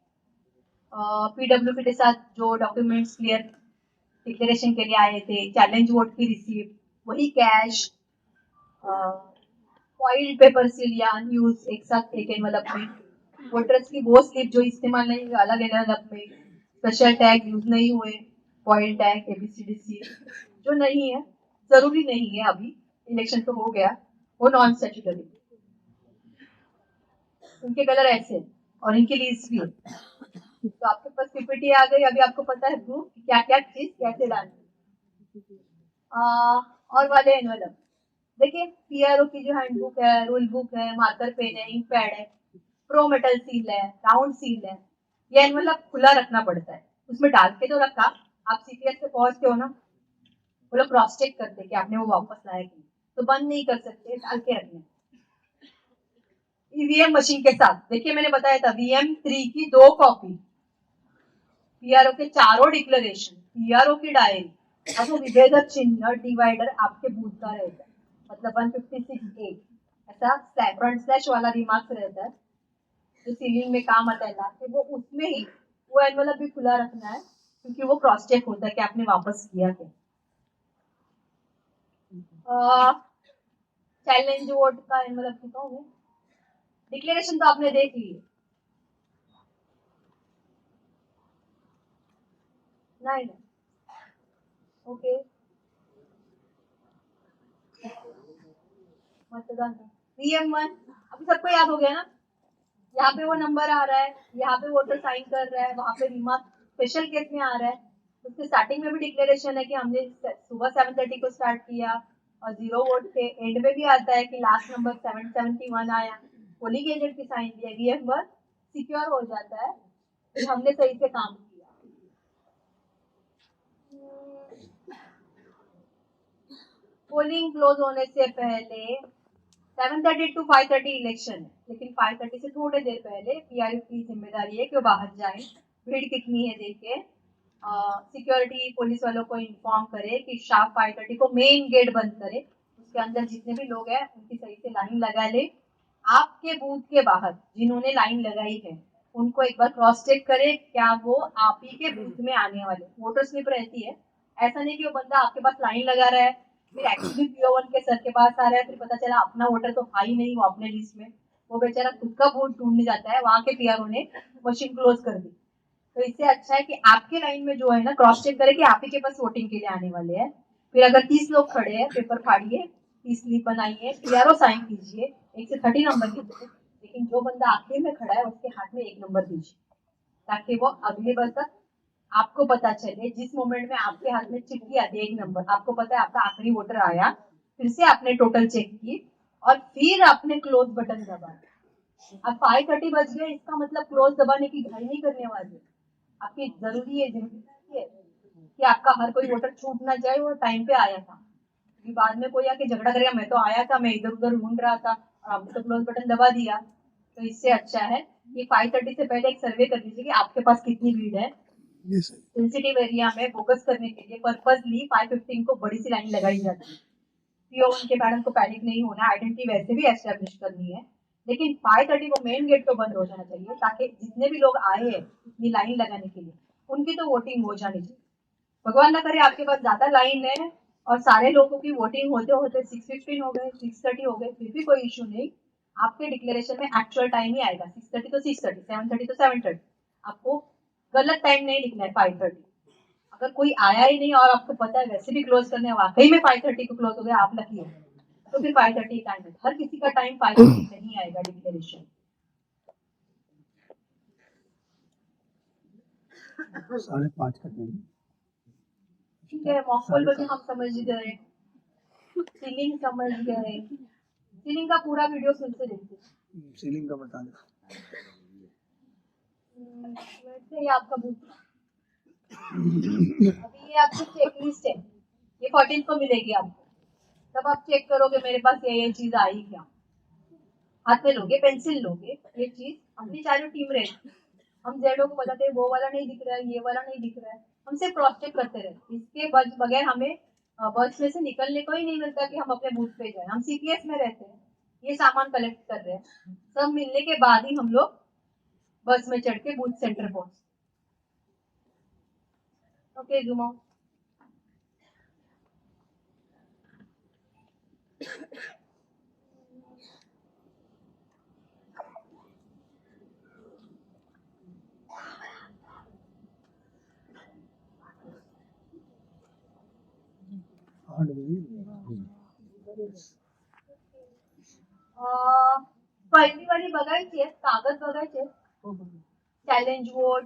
पीडब्ल्यू के साथ जो डॉक्यूमेंट्स क्लियर डिक्लेरेशन के लिए आए थे, चैलेंज वोट की रिसीप्ट, वही कैश, फॉइल पेपर सील या अनयूज एक साथ एक एनवलप में, वोटर्स की वो स्लिप जो इस्तेमाल नहीं हुई अलग एनवलप में, स्पेशल टैग यूज नहीं हुए, फॉइल टैग, एबीसीडी सील जो नहीं है, जरूरी नहीं है, अभी इलेक्शन तो हो गया, वो नॉन स्टैट्यूटरी, उनके कलर ऐसे और इनकी लिस्ट भी है। तो आपके पास पीपीटी आ गई, अभी आपको पता है प्रूफ क्या क्या चीज कैसे डालनी। और वाले एनवलप देखिए, पीआरओ की जो हैंडबुक है, रूल बुक है, मार्कर पेन है, इंक पैड है, प्रो मेटल सील है, राउंड सील है, ये एनवलप खुला रखना पड़ता है, उसमें डाल के तो रखा, आप सीपीएस पे पहुंचते हो ना, वो लोग क्रॉस चेक करते कि आपने वो वापस लाया कि नहीं, तो बंद नहीं कर सकते, डाल के रखना। ईवीएम मशीन के साथ देखिए, मैंने बताया था VM3 की 2 कॉपी, पीआरओ के 4 डिक्लेरेशन, पीआरओ की डायरी, अब वो विभेदक चिन्ह डिवाइडर आपके बूथ का रहेगा, मतलब 156A ऐसा फ्रंट स्लैश वाला रिमार्क्स रहता है जो सीलिंग में काम आता है लास्ट में, वो उसमें ही वो एनवलप भी खुला रखना है क्योंकि वो क्रॉस चेक होता है कि आपने वापस किया क्या। चैलेंज वोट का एनवलप लिखा हूँ। डिक्लेरेशन तो आपने देख ली है। नहीं ओके मतदान VM1 अभी सबको याद हो गया ना। यहाँ पे वो नंबर आ रहा है, यहाँ पे वोटर साइन कर रहा है, वहां पे रिमार्क स्पेशल केस में आ रहा है। उसके स्टार्टिंग में भी डिक्लेरेशन है कि हमने सुबह 7:30 को स्टार्ट किया और 0 वोट थे। एंड में भी आता है कि लास्ट नंबर 771 आया, पोलिंग एजेंट की साइन दिया, VM1 सिक्योर हो जाता है कि हमने सही से काम किया। पोलिंग क्लोज होने से पहले 7:30 to 5:30 इलेक्शन है, लेकिन 5:30 से थोड़े देर पहले PRO की जिम्मेदारी है कि वो बाहर जाए, भीड़ कितनी है देखे, सिक्योरिटी पुलिस वालों को इन्फॉर्म करे कि शार्प 5:30 को मेन गेट बंद करे, उसके अंदर जितने भी लोग हैं उनकी सही से लाइन लगा ले। आपके बूथ के बाहर जिन्होंने लाइन लगाई है उनको एक बार क्रॉस चेक करे क्या वो आप ही के बूथ में आने वाले। वोटर स्लिप रहती है, ऐसा नहीं कि वो बंदा आपके पास लाइन लगा रहा है फिर एक्चुअली PO1 के सर के पास आ रहा है, फिर पता चला अपना वोटर तो था ही नहीं वो अपने लिस्ट में, वो बेचारा खुद का वोट ढूंढने जाता है, वहां के PRO ने मशीन क्लोज कर दी। तो इससे अच्छा है कि आपके लाइन में जो है ना क्रॉस चेक करे कि आप ही के पास वोटिंग के लिए आने वाले हैं। फिर अगर 30 लोग खड़े हैं पेपर फाड़िए, 30 स्लिप बनाइए, PRO साइन कीजिए, 1 से 30 नंबर कीजिए, लेकिन जो बंदा आखिर में खड़ा है उसके हाथ में 1 नंबर दीजिए ताकि वो अगले बार तक आपको पता चले। जिस मोमेंट में आपके हाथ में चिट्ठी आती है 1 नंबर, आपको पता है आपका आखिरी वोटर आया, फिर से आपने टोटल चेक की और फिर आपने क्लोज बटन दबा। अब 5:30 बज गए, इसका मतलब क्लोज दबाने की घड़ी नहीं करने वाले। आपकी जरूरी है जिम्मेदारी है कि आपका हर कोई वोटर छूट ना जाए, वो टाइम पे आया था। कि बाद में कोई आके झगड़ा करेगा मैं तो आया था, मैं इधर उधर ढूंढ रहा था और आपने तो क्लोज बटन दबा दिया। तो इससे अच्छा है कि 5:30 से पहले एक सर्वे कर लीजिए कि आपके पास कितनी भीड़ है। सेंसिटिव एरिया में फोकस करने के लिए पर्पसली 5:15 को बड़ी सी लाइन लगाई जाती है। PO1 के मैडम को पैनिक नहीं होना, आइडेंटिटी वैसे भी एस्टेब्लिश करनी है, लेकिन 5:30 को मेन गेट तो बंद हो जाना चाहिए ताकि जितने भी लोग आए हैं इतनी लाइन लगाने के लिए उनकी तो वोटिंग हो जानी चाहिए। भगवान ना करे आपके पास ज्यादा लाइन है और सारे लोगों की वोटिंग होते होते 6:15 हो गए, 6:30 हो गए, फिर भी कोई इशू नहीं। आपके डिक्लेरेशन में एक्चुअल टाइम ही आएगा, 6:30 तो 6:30, 7:30 तो 7:30। आपको गलत टाइम नहीं लिखना है 5:30। अगर कोई आया ही नहीं और आपको पता है वैसे भी क्लोज करने वाकई में 5:30 को क्लोज हो गया, आप लकी हो, तो फिर 5:30 टाइम है। हर किसी का टाइम 5:30 नहीं आएगा डिक्लेरेशन। 5:30 का टाइम। ठीक है, मॉकपोल को भी हम समझ गए, सीलिंग समझ गए। सीलिंग का पूरा वीडियो फिर से देखिए। सीलिंग का बता दो। वैसे ही आपका बूथ अभी ये आपकी चेकलिस्ट है, ये 14 को मिलेगी आपको। तब आप चेक करोगे मेरे पास ये चीज आई क्या। हाथ में लोगे, पेंसिल लोगे, ये चीज अपनी चारों टीम रहेगी। हम जेडो को बताते हैं वो वाला नहीं दिख रहा है, ये वाला नहीं दिख रहा है, हम सिर्फ क्रॉस चेक करते रहते। इसके बगैर हमें बस में से निकलने को ही नहीं मिलता कि हम अपने बूथ पे जाए। हम CPS में रहते हैं, ये सामान कलेक्ट कर रहे हैं, सब मिलने के बाद ही हम लोग बस में चढ़ के बूथ सेंटर पहुंचते। ओके जुमा। पहिली वाली बघायची आहे, कागद बघायचे, चॅलेंज वोट,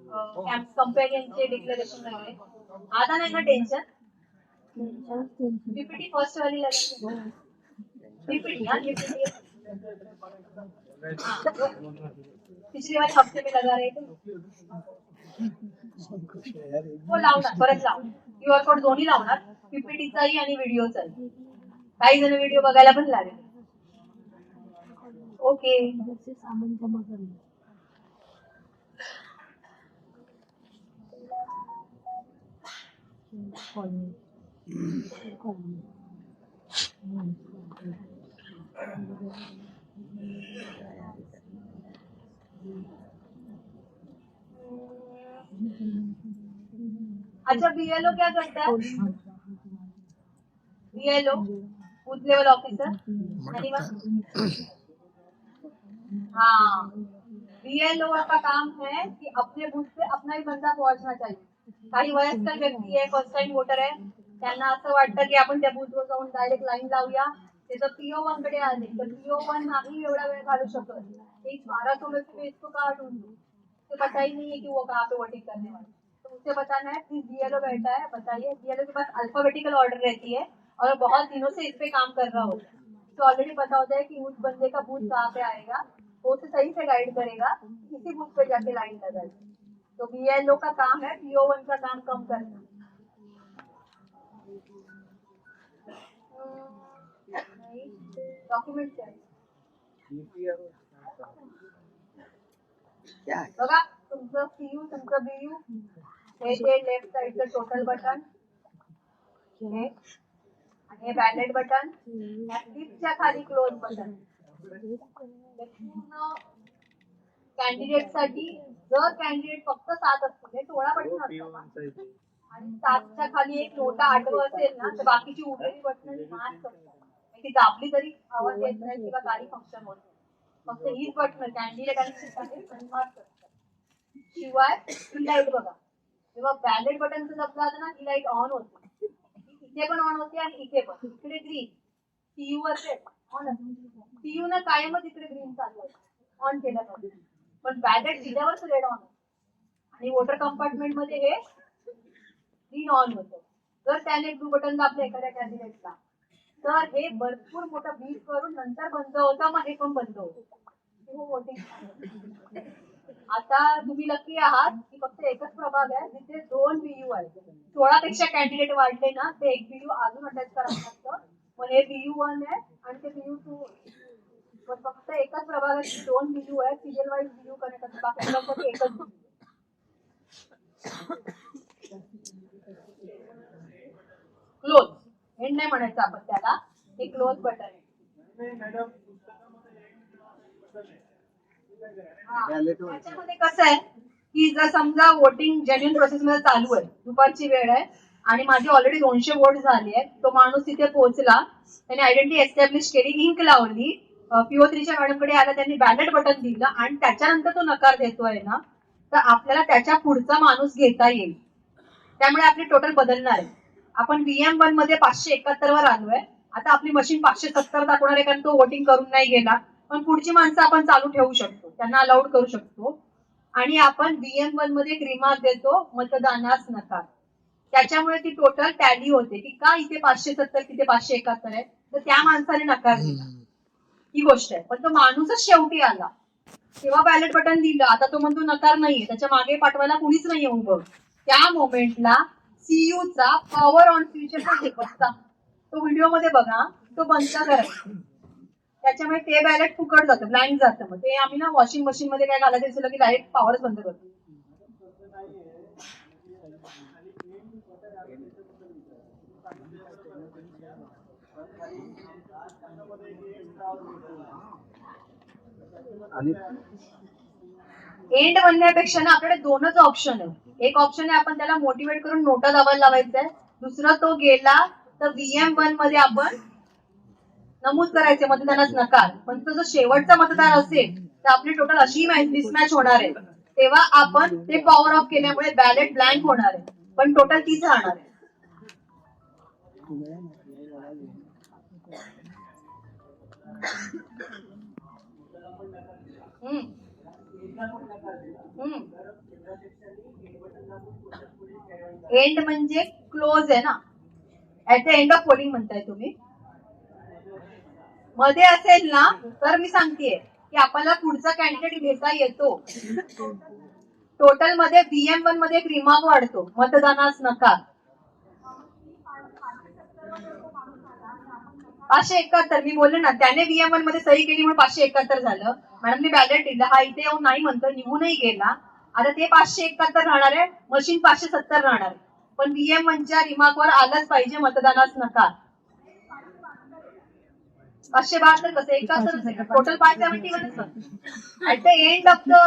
कंपेरियनचे डिक्लेरेशन वगैरे। आता नाही ना टेन्शन, PPT फर्स्ट वाली लगाएंगे, PPT हाँ PPT पिछली वाली हफ्ते में लगा रहे थे वो लावणार, परत लावणार, QR कोड दोन्ही लावणार, PPTचाही आणि व्हिडिओचाही। काही जण व्हिडिओ बघायला पण लागेल। ओके सामान जमा करना। अच्छा, बीएलओ क्या करता है? BLO booth level officer. हाँ, बीएलओ का काम है कि अपने बूथ पे अपना ही बंदा पोहोचना चाहिए। काही वयस्कर व्यक्ती आहे, फर्स्ट टाइम वोटर आहे, त्यांना असं वाटतं की आपण त्या बूथवर जाऊन डायरेक्ट लाईन लावूया, ते जर PO1 कडे आले तर PO1 नहीं एवढा वेळ घालू शकत। एक 1200 व्यक्ति में इसको कहाँ ढूंढूं? तो पता ही नहीं है कि वो कहाँ पे वोटिंग करने वाले। तो उसे बताना है कि बीएलओ बैठा है, बताइए। बीएलओ के पास अल्फाबेटिकल ऑर्डर रहती है और बहुत दिनों से इस पे काम कर रहा होता है, तो ऑलरेडी पता होता है कि उस बंदे का बूथ कहाँ पे आएगा, वो उसे सही से गाइड करेगा, इसी बूथ पे जाके लाइन लगाए। तो बीएलओ का काम है PO1 का काम कम करना। डॉक्युमेंट क्या आहे बघा, तुमचं सीयू, तुमचं बीयू, हे ते लेफ्ट साइडचं टोटल बटन, हे आणि हे बॅलेट बटन, या टिपच्या खाली क्लोज बटन। पूर्ण कॅन्डिडेट साठी जर कॅन्डिडेट फक्त 7 असतील, हे 16 बटन असतात आणि 7च्या खाली एक नोटा आठवं असेल ना, तर बाकीची उरलेली बटन मार्क असतात, ती दाबली तरी आवाज येत नाही किंवा काही फंक्शन होत नाही। फक्त हीच बटन कॅन्डिडेट आणि मार्क असतात। शिवाय ही लाईट बघा, जेव्हा बॅलेट बटनचं दबलं होतं ना, ही लाईट ऑन होते, इथे पण ऑन होते आणि इथे पण। इकडे ग्रीन, सीयू वर ऑन असते, सीयू ना कायमच इकडे ग्रीन चालू ऑन केलं पाहिजे, पण बॅलेट दिल्यावरच रेड ऑन होतं आणि वोटर कंपार्टमेंट मध्ये हे ग्रीन ऑन होतं। जर त्याने ब्लू बटन दाबलं एखाद्या कॅन्डिडेटला, तर हे भरपूर मोठं बीप करून नंतर बंद होतं, मग हे पण बंद होतं वोटिंग। आता तुम्ही लकी आहात की फक्त एकच प्रभाग आहे जिथे 2 बीयू आहेत। 16 पेक्षा कॅन्डिडेट वाढले ना, ते एक बीयू अजून अटॅच करावं लागतं, मग हे BU1 आहे आणि ते BU2। पण फक्त एकच प्रभागात 2 बीयू आहेत, सिरियल वाईज बीयू कनेक्ट असतात, बाकी सगळ्यांसाठी एकच बीयू। क्लोज एंड नाही म्हणायचं आपण त्याला, हे क्लोज बटन आहे। त्याच्यामध्ये कसं आहे की जर समजा वोटिंग जेन्युइन प्रोसेस मध्ये चालू आहे, दुपारची वेळ आहे आणि माझी ऑलरेडी 200 वोट झाली आहेत, तो माणूस तिथे पोहोचला, त्याने आयडेंटिटी एस्टॅब्लिश केली, इंक लावली, PO3च्या मॅडमकडे आला, त्यांनी बॅलेट बटन दिलं आणि त्याच्यानंतर तो नकार देतोय ना, तर आपल्याला त्याच्या पुढचा माणूस घेता येईल। त्यामुळे आपली टोटल बदलणार आहे। आपण VM1 मध्ये 571 वर आलोय, आता आपली मशीन 570 दाखवणार आहे, कारण तो वोटिंग करून नाही गेला, पण पुढची माणसं आपण चालू ठेवू शकतो, त्यांना अलाउड करू शकतो आणि आपण VM1 मध्ये एक रिमार्क देतो, मतदानास नकार। त्याच्यामुळे ती टोटल टॅली होते की का इथे 570 तिथे 571 आहे, तर त्या माणसाने नकार दिला, ही गोष्ट आहे। पण तो माणूसच शेवटी आला तेव्हा बॅलेट बटन दिलं, आता तो म्हणतो नकार नाहीये, त्याच्या मागे पाठवायला कुणीच नाहीये उभं, त्या मोमेंटला सीयूचा पॉवर ऑन स्विच बसता, तो व्हिडिओ मध्ये बघा, तो बंद करायचा, त्याच्यामुळे ते बॅलेट फुकट जातं, ब्लँक जातं। मग ते आम्ही ना वॉशिंग मशीन मध्ये काय घालायचं दिसलं की डायरेक्ट पॉवरच बंद करतो। एंड म्हणण्यापेक्षा ना आपल्याकडे 2च ऑप्शन आहे। एक ऑप्शन आहे आपण त्याला मोटिवेट करून नोटा दाबायला लावायचंय, दुसरं तो गेला तर VM1 मध्ये आपण नमूद करायचे मतदानास नकार, पण तो जो शेवटचा मतदार असेल तर आपली टोटल अशी मिसमॅच होणार आहे, तेव्हा आपण ते पॉवर ऑफ केल्यामुळे बॅलेट ब्लँक होणार आहे, पण टोटल तीच राहणार आहे। एंड म्हणजे क्लोज आहे ना, at the end of polling म्हणताय तुम्ही। मध्ये असेल ना तर मी सांगतेय की आपल्याला पुढचा कॅन्डिडेट घेता येतो। टोटल मध्ये VM1 मध्ये एक रिमार्क वाढतो, मतदानास नकार। 571 मी बोलले ना, त्याने VM1 मध्ये सही केली म्हणून 571 झालं, मॅडमने बॅलेट दिलं, हा इथे येऊन नाही म्हणतो, निघूनही गेला, आता ते 571 राहणार आहे, मशीन 570 राहणार आहे, पण VM1च्या रिमार्क वर आलंच पाहिजे मतदानास नकार। 572 कसं एक तास total 571 at the end of the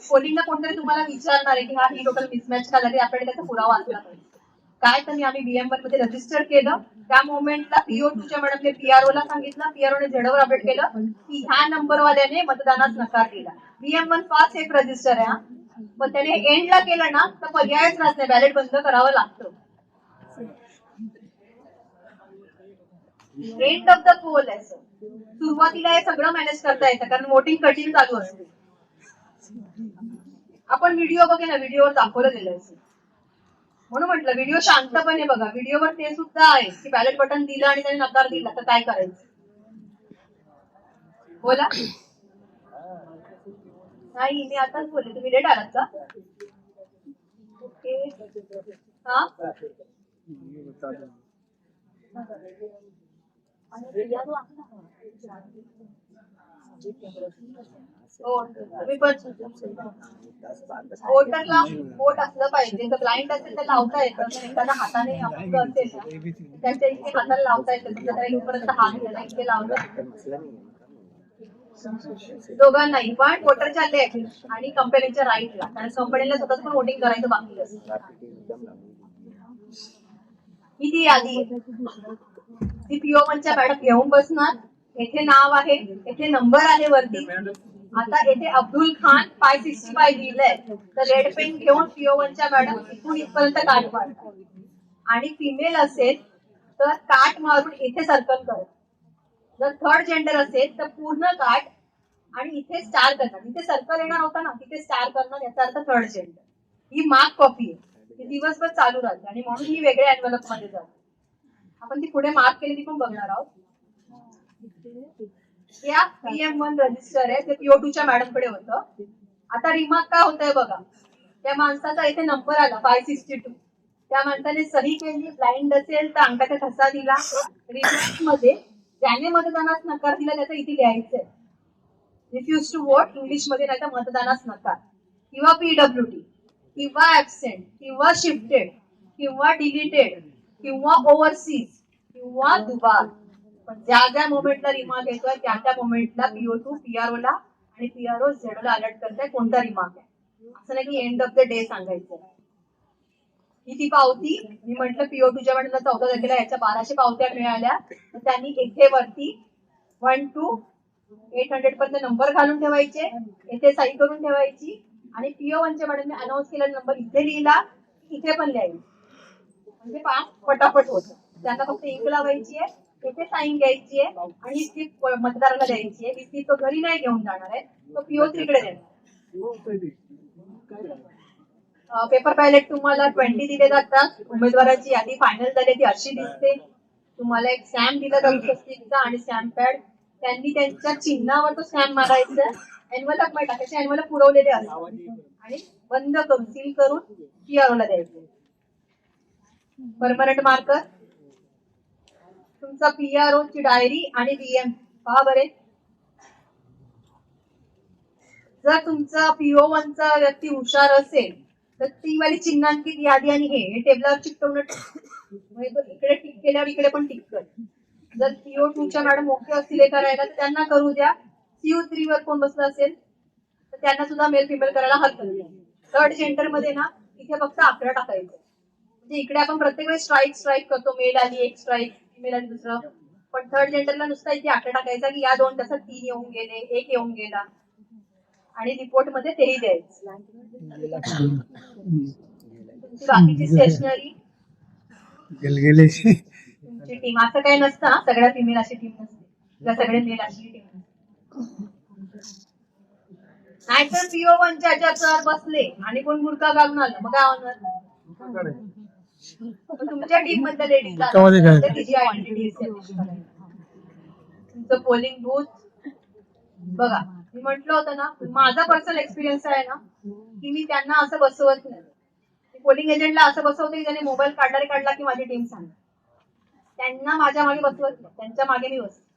पोलिंगला कोणतरी तुम्हाला विचारणार आहे की हा ही टोटल मिसमॅच का झाली, आपल्याकडे त्याचा पुरावा असला पाहिजे. काय तर आम्ही BM1 मध्ये रजिस्टर केलं. त्या मोमेंटला PO2च्या मॅडमने PRO ला सांगितलं, PROने झेडवर अपडेट केलं की ह्या नंबरवाल्याने मतदानास नकार दिला. BM1 फास्ट एक रजिस्टर आहे हा, पण त्याने एंडला केलं ना तर पर्यायच नसते, बॅलेट बंद करावं लागतं. एंड ऑफ द पोल आहे सर. सुरुवातीला हे सगळं मॅनेज करता येतं कारण वोटिंग कंटिन्यू चालू असते. आपण व्हिडिओ बघे ना, व्हिडिओवर दाखवलं गेलं आहे. म्हणून म्हटलं व्हिडिओ शांतपणे बघा. व्हिडिओवर ते सुद्धा आहे की बॅलेट बटन दिलं आणि त्याने नकार दिला तर काय करायचं. बोला. नाही मी आताच बोलले, तुम्ही लेट आलात का? ओके. हा तुम्ही पण वोटरला वोट असलं पाहिजे. तर ब्लाइंड असेल तर लावता येतं, एखादा हाताने अपंग असेल ना त्याच्या इथे हाताला लावता येतं, त्याला इथपर्यंत हात त्याला इथे लावता. दोघांनाही पण वोटरच्या लेफ्ट आणि कंपनीच्या राईटला, कारण कंपनीला स्वतःच पण वोटिंग करायचं बाकी असतं. ही यादी ती PO1च्या मॅडम घेऊन बसणार. येथे नाव आहे, येथे नंबर आहे वरती. आता येथे अब्दुल खान 565 लिहिलंय तर रेड पेन घेऊन PO1च्या मॅडम इथून इथपर्यंत काट मारतात. आणि फिमेल असेल तर काट मारून इथे सर्कल करत. जर थर्ड जेंडर असेल तर पूर्ण काट आणि इथे स्टार करणार. इथे सर्कल येणार होता ना, तिथे स्टार करणार, याचा अर्थ थर्ड जेंडर. ही मार्क कॉपी आहे, ती दिवसभर चालू राहते आणि म्हणून ही वेगळ्या एन्व्हलप मध्ये जाते. आपण ती पुढे मार्क केली ती पण बघणार आहोत. या BM1 रजिस्टर आहे ते PO2च्या मॅडम कडे होतं. आता रिमार्क काय होतंय बघा. त्या माणसाचा इथे नंबर आला 562. त्या माणसाने सही केली, ब्लाइंड असेल तर अंगठाचा ठसा दिला. रिमार्क मध्ये ज्याने मतदानास नकार दिला त्याचं इथे लिहायचंय. रिफ्यूज टू वोट इंग्लिश मध्ये, नाही तर मतदानास नकार किंवा PWD किंवा ऍबसेंट किंवा शिफ्टेड किंवा डिलीटेड किंवा ओव्हरसीज किंवा दुबार. पण ज्या मोमेंटला रिमार्क येतोय त्या मोमेंटला PO2 PRO ला आणि PRO झेडोला अलर्ट करताय कोणता रिमार्क आहे. असं नाही की एंड ऑफ द डे सांगायचं. ही ती पावती मी म्हटलं PO2च्या मॅडमला 14 तारखेला याच्या 1200 पावत्या मिळाल्या. तर त्यांनी इथे वरती 1 to 800 पर्यंत नंबर घालून ठेवायचे, इथे सही करून ठेवायची आणि PO1च्या मॅडमने अनाऊन्स केलेला नंबर इथे लिहिला, इथे पण लिहायचा. म्हणजे पटापट होत. त्यांना फक्त इंक लावायची आहे, इथे साईन घ्यायची आहे आणि ही स्लिप मतदाराला द्यायची आहे. ही स्लिप तो घरी नाही घेऊन जाणार आहे, तो PO3कडे देणार. पेपर बॅलेट तुम्हाला 20 दिले जातात. उमेदवाराची यादी फायनल झाली ती अशी दिसते. तुम्हाला एक स्टॅम्प दिला जातो स्वस्तिकचा आणि स्टॅम्प पॅड. त्यांनी त्यांच्या चिन्हावर तो स्टॅम्प मारायचा. एन्व्हलप मध्ये टाकायचे, एन्व्हलप पुरवलेले असतात आणि बंद करून सील करून PROला द्यायचे. परमनंट मार्कर, तुमचा PRO ची डायरी आणि BM पहा बरे. जर तुमचा PO1चा व्यक्ती हुशार असेल तर ती वाली चिन्हांकित यादी आणि हे टेबलावर चिकटवणं, इकडे टिक केल्यावर इकडे पण टिक कर. जर PO2च्या मॅडम ओके असतील हे करायला तर त्यांना करू द्या. CU3 वर कोण बसला असेल तर त्यांना सुद्धा मेल फिमेल करायला हरकत नाही. थर्ड जेंडर मध्ये ना इथे फक्त 11 टाकायचं. म्हणजे इकडे आपण प्रत्येक वेळेस स्ट्राईक करतो, मेल आली एक स्ट्राईक, फिमेल आली दुसरं. पण थर्ड जेंडरला नुसता इथे 11 टाकायचा की या 2 तासात 3 येऊन गेले, 1 येऊन गेला आणि रिपोर्ट मध्ये तेही द्यायचं. तुमची बाकीची स्टेशनरी तुमची टीम असं काही नसतं. सगळ्या फिमेल अशी टीम नसते किंवा सगळे मेल अशी टीम नसते. नाहीतर PO1च्या ह्याच्यात सर बसले आणि कोण बुरका घालून आलं मग काय होणार. तुमच्या टीम मधल्या लेडीजला तिची आयडेंटिटी तुमचं पोलिंग बूथ बघा. मी म्हटलं होतं ना, माझा पर्सनल एक्सपिरियन्स आहे ना की मी त्यांना असं बसवत नाही. पोलिंग एजंटला असं बसवते की त्याने मोबाईल काढला की माझी टीम सांग. त्यांना माझ्या मागे बसवत नाही, त्यांच्या मागे मी बसते.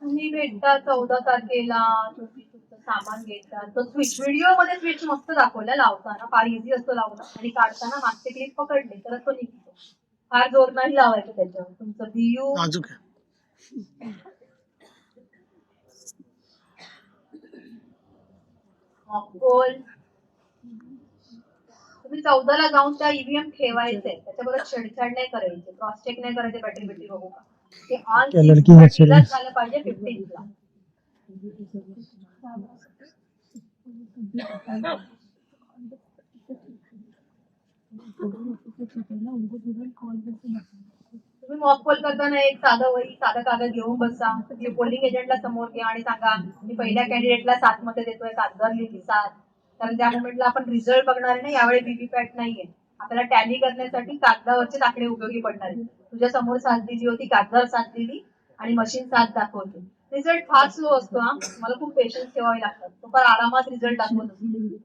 तुम्ही भेटता 14 तारखेला, सामान घेतात. तो स्विच व्हिडिओ मध्ये स्विच मस्त दाखवला लावताना, फार इझी असतो लावणं आणि काढताना मागचे क्लिप पकडले तर तो निघतो. फार जोर नाही लावायचं त्याच्यावर. तुमचं बीयू नाजूक आहे. मॉकपोल तुम्ही 14 ला जाऊन त्या ईव्हीएम ठेवायचे, त्याच्याबरोबर छेडछाड नाही करायची, क्रॉस चेक नाही करायचे, बॅटरी बिटरी बघू का ते ऑन क्या लड़की है चलिए. झालं पाहिजे 15 ला. तुम्ही मॉकपोल करताना एक साधं वही साधा कागद घेऊन बसा. पोलिंग एजंटला समोर घ्या आणि सांगा मी पहिल्या कॅन्डिडेटला 7 मतं देतोय, कागदावर लिहिली 7. कारण त्या मोमेंटला आपण रिझल्ट बघणार नाही, यावेळी व्हीव्हीपॅट नाहीये. आपल्याला टॅली करण्यासाठी कागदावरचे आकडे उपयोगी पडणार आहेत. तुझ्या समोर 7 दिली होती, कागदावर 7 दिली आणि मशीन 7 दाखवते. रिझल्ट फार स्लो असतो. हा मला खूप पेशन्स ठेवावे लागतात. तो फार आरामात रिझल्ट दाखवत असतो.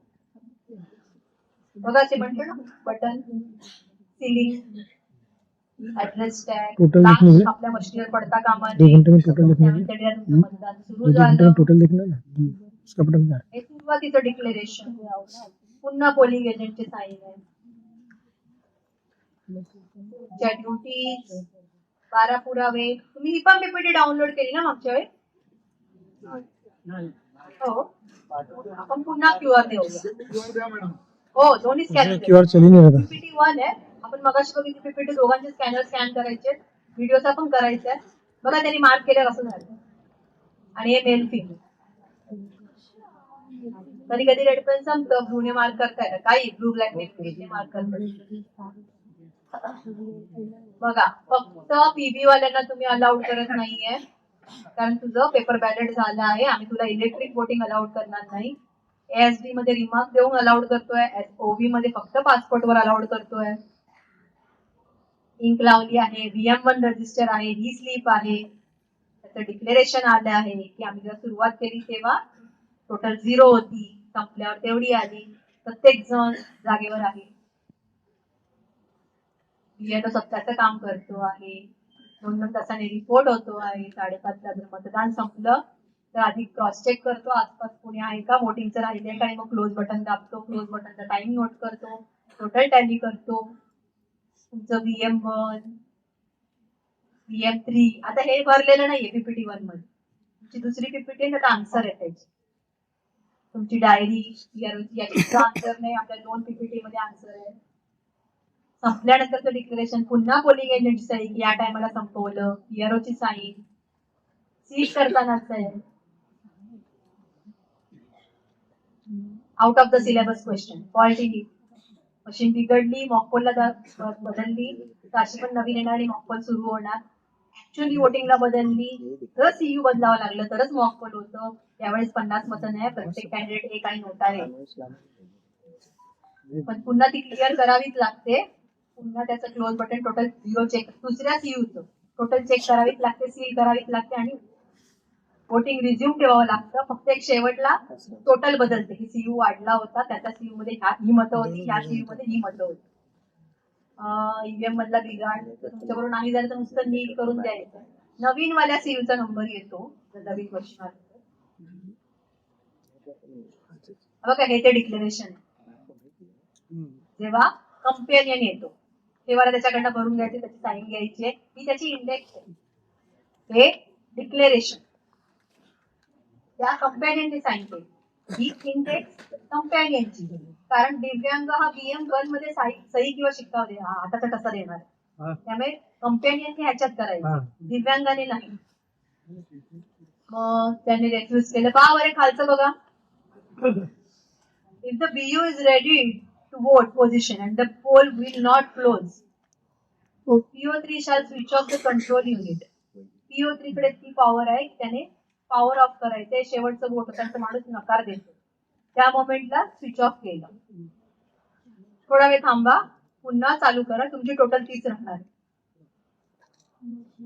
बघा ते म्हणतो ना button ceiling address tag total देखने में आपल्या मशीनवर पडता कामा 2 घंटे में टोटल देखने में तुमचं मतदान सुरू 2 घंटे झालं. में टोटल देखना ना उसका बटन क्या है. हे सुरुवातीचं डिक्लेरेशन. पुन्हा पोलिंग एजंटचे साईन आहे. ज्या ड्युटीज 12 पुरावे. तुम्ही ही पण पीपीटी डाउनलोड केली ना मागच्या वेळी. हो आपण पुन्हा क्यूआर देऊया. हो दोन्ही स्कॅन क्यूआर चल ही नहीं रहा था. पीपीटी 1 आहे. आपण मगाशी बघितली पीपीटी दोघांचे स्कॅनर स्कॅन करायचे, व्हिडिओचा पण करायचा आहे. बघा त्यांनी मार्क केलं कसं झालं. आणि हे मेल फिल कधी कधी रेड पेन संपतं, ब्लूने मार्क करताय काही ब्लू ब्लॅक ने मार्क करतात. बघा फक्त पीबी वाल्यांना तुम्ही अलाउड करत नाहीये, कारण तुझं पेपर बॅलेट झालं आहे. आम्ही तुला इलेक्ट्रिक वोटिंग अलाउड करणार नाही. एएसडी मध्ये रिमार्क देऊन अलाउड करतोय. ओबी मध्ये फक्त पासपोर्टवर अलाउड करतोय. इंक लावली आहे. VM1 रजिस्टर आहे. ही स्लिप आहे. त्याचं डिक्लेरेशन आलं आहे की आम्ही जेव्हा सुरुवात केली तेव्हा टोटल 0 होती, संपल्यावर तेवढी आली. प्रत्येक जण जागेवर आहे. तो सत्याचं काम करतो आहे. 2-2 तासाने रिपोर्ट होतो आहे. 5:30 ला जर मतदान संपलं तर आधी क्रॉस चेक करतो आसपास कोणी आहे का, वोटिंगचं राहिलंय का, मग क्लोज बटन दाबतो. क्लोज बटनचा टाइम नोट करतो, टोटल टॅली करतो. तुमचं VM1 VM3 आता हे भरलेलं नाहीये पीपीटी 1 मध्ये. तुमची दुसरी पीपीटी आहे त्याचा आन्सर आहे त्याची. तुमची डायरी याची आन्सर नाही, आपल्या 2 पीपीटी मध्ये आन्सर आहे. संपल्यानंतरचं डिक्लेरेशन पुन्हा पोलिंग एजंटची सही की या टायमाला संपवलं. PROची साईन सीट करतानाच आहे. Out of the syllabus question fault in machine बिघडली, मॉकपोलला बदलली तर अशी पण नवीन येणार आणि मॉकपोल सुरू होणार. ऍक्च्युअली वोटिंगला बदलली तर सीयू बदलावं लागलं तरच मॉकपोल होतं. त्यावेळेस 50 मतं नाही, प्रत्येक कॅन्डिडेट एक आणि नोटा आहे. पण पुन्हा ती क्लिअर करावीच लागते. पुन्हा त्याचं क्लोज बटन टोटल 0 चेक. दुसऱ्या सीयूचं टोटल चेक करावीच लागते, सील करावीच लागते आणि वोटिंग रिझ्यूम ठेवावं लागतं. फक्त एक शेवटला टोटल बदलते की सीयू वाढला होता, त्याच्या सीयू मध्ये ही मतं होती, ह्या सीयू मध्ये ही मतं होती. ईव्हीएम मधला बिघाड तुमच्याकडून नाही झालं तर नुसतं नीट करून द्यायचं. नवीन वाल्या सीयूचा नंबर येतो नवीन क्वेश्चन आला. बघा हे ते डिक्लेरेशन. जेव्हा कंपेनियन येतो तेव्हा त्याच्याकडनं भरून घ्यायचे, त्याची साईन घ्यायची आहे. ही त्याची इंडेक्स आहे. हे डिक्लेरेशन त्या कंपॅनियनने साईन केली. ही इंडेक्स कंपॅनियनची, कारण दिव्यांग हा VM1 मध्ये सही किंवा शिक्का हाताचा ठसा देणार, त्यामुळे कंपॅनियनने ह्याच्यात करायचं, दिव्यांगाने नाही. मग त्यांनी रेफ्यूज केलं. पहा बरे खालचं बघा. If the BU is ready to vote position and the poll will not close, PO3 shall switch off the control unit. PO3 कडे ती पॉवर आहे की त्याने पॉवर ऑफ करायचंय. शेवटचं वोट त्यांचा माणूस नकार देतो, त्या मोमेंटला स्विच ऑफ केलं. थोडा वेळ थांबा, पुन्हा चालू करा. तुमची टोटल 30 राहणार.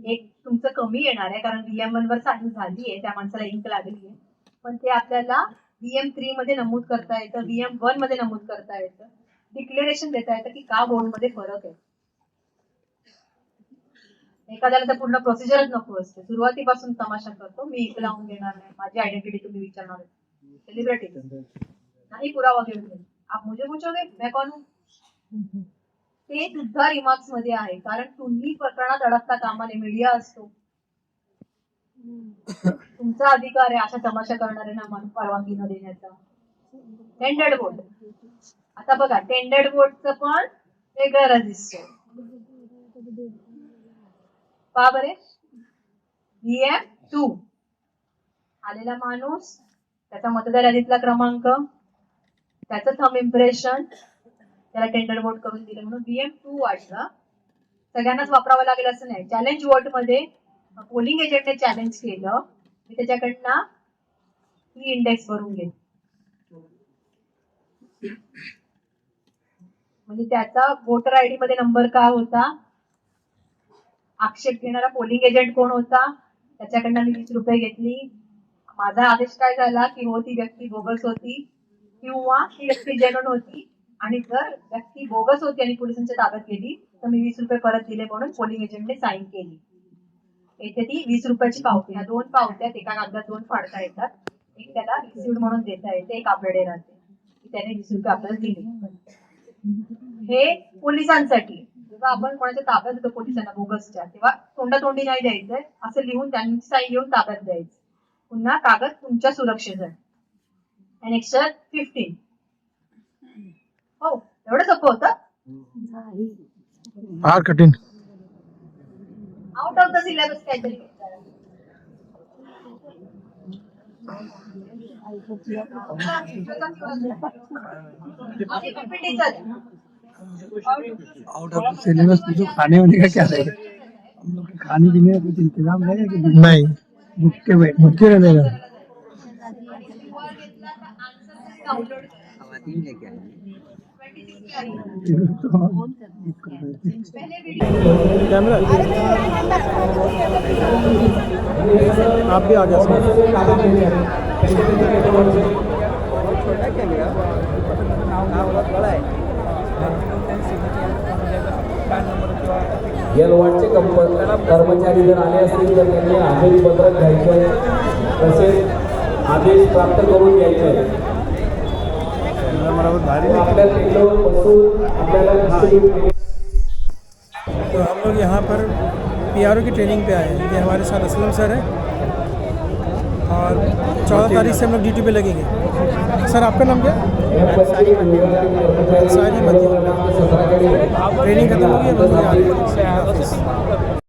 एक तुमचं कमी येणार आहे कारण VM1 वर साईन झाली आहे, त्या माणसाला इंक लागली आहे. पण ते आपल्याला VM3 मध्ये नमूद करता येतं, VM1 मध्ये नमूद करता येतं. डिक्लेरेशन देता येतं की का बोर्ड मध्ये फरक आहे. एखाद्याला तर पूर्ण प्रोसिजरच नको असते, सुरुवातीपासून तमाशा करतो. मी इंक लावून घेणार नाही, माझी आयडेंटिटी तुम्ही विचारणार. सेलिब्रिटी नाही पुरावा घेऊन गेले. आप मुझे पूछोगे मैं कौन हूँ? ते सुद्धा रिमार्क्स मध्ये आहे, कारण तुम्ही प्रकरणात अडकता कामा नये. मीडिया असतो, तुमचा अधिकार आहे अशा तमाशा करणाऱ्यांना परवानगी न देण्याचा. टेंडर्ड वोट, आता बघा टेंडर्ड वोटचं पण वेगळं रजिस्टर पहा बरे. VM2 आलेला माणूस, त्याचा मतदार यादीतला क्रमांक, त्याचं थंब इम्प्रेशन, त्याला टेंडर वोट करून दिलं म्हणून VM2 वाटलं. सगळ्यांनाच वापरावं लागेल असं नाही. चॅलेंज वोट मध्ये पोलिंग एजंटने चॅलेंज केलं, मी त्याच्याकडनं ही इंडेक्स भरून घेतली. म्हणजे त्याचा वोटर आयडी मध्ये नंबर का होता, आक्षेप घेणारा पोलिंग एजंट कोण होता, त्याच्याकडनं मी 20 रुपये घेतली. माझा आदेश काय झाला की हो ती व्यक्ती बोगस होती किंवा ती व्यक्ती जेन्युइन होती, आणि जर व्यक्ती बोगस होती आणि पोलिसांच्या ताब्यात गेली तर मी 20 रुपये परत दिले म्हणून पोलिंग एजंटने साईन केली. येथे ती 20 रुपयाची पावती, ह्या 2 पावत्या एका कागदात 2 फाडता येतात. एक त्याला रिसिव्ड म्हणून देता येते, एक आपल्याकडे राहते. त्याने 20 रुपये आपल्याला दिले. हे पोलिसांसाठी जेव्हा आपण कोणाच्या ताब्यात होतो पोलिसांना बोगसच्या, तेव्हा तोंडातोंडी नाही द्यायचंय, असं लिहून त्यांची साईन घेऊन ताब्यात द्यायचं. पुन्हा कागद तुमच्या सुरक्षेचा. Annexure 15. हो एवढं सोपं होतं. फार कठीण. आउट ऑफ द सिलेबस काहीतरी. आउट ऑफ सिलेबस जो खाने वाने का क्या है, हम लोग के खाने पीने का कुछ इंतजाम है कि नहीं? भूखे रहने का. कैमरा आप भी आ येलवाडचे कर्मचारी जर आले असतील तर त्यांनी आदेशपत्रक घ्यायचं, तसेच आदेश प्राप्त करून घ्यायचे. आपल्या टेबलवर बसून आपल्याला. तो हम लोग यहाँ पर PRO की ट्रेनिंग पे आए हैं. ये हमारे साथ असलम सर है और 14 तारीख से हम लोग ड्यूटी पे लगेंगे. सर आपका नाम क्या है? सारी मध्य ट्रेनिंग खत्म हो गई है, बस आ रही है.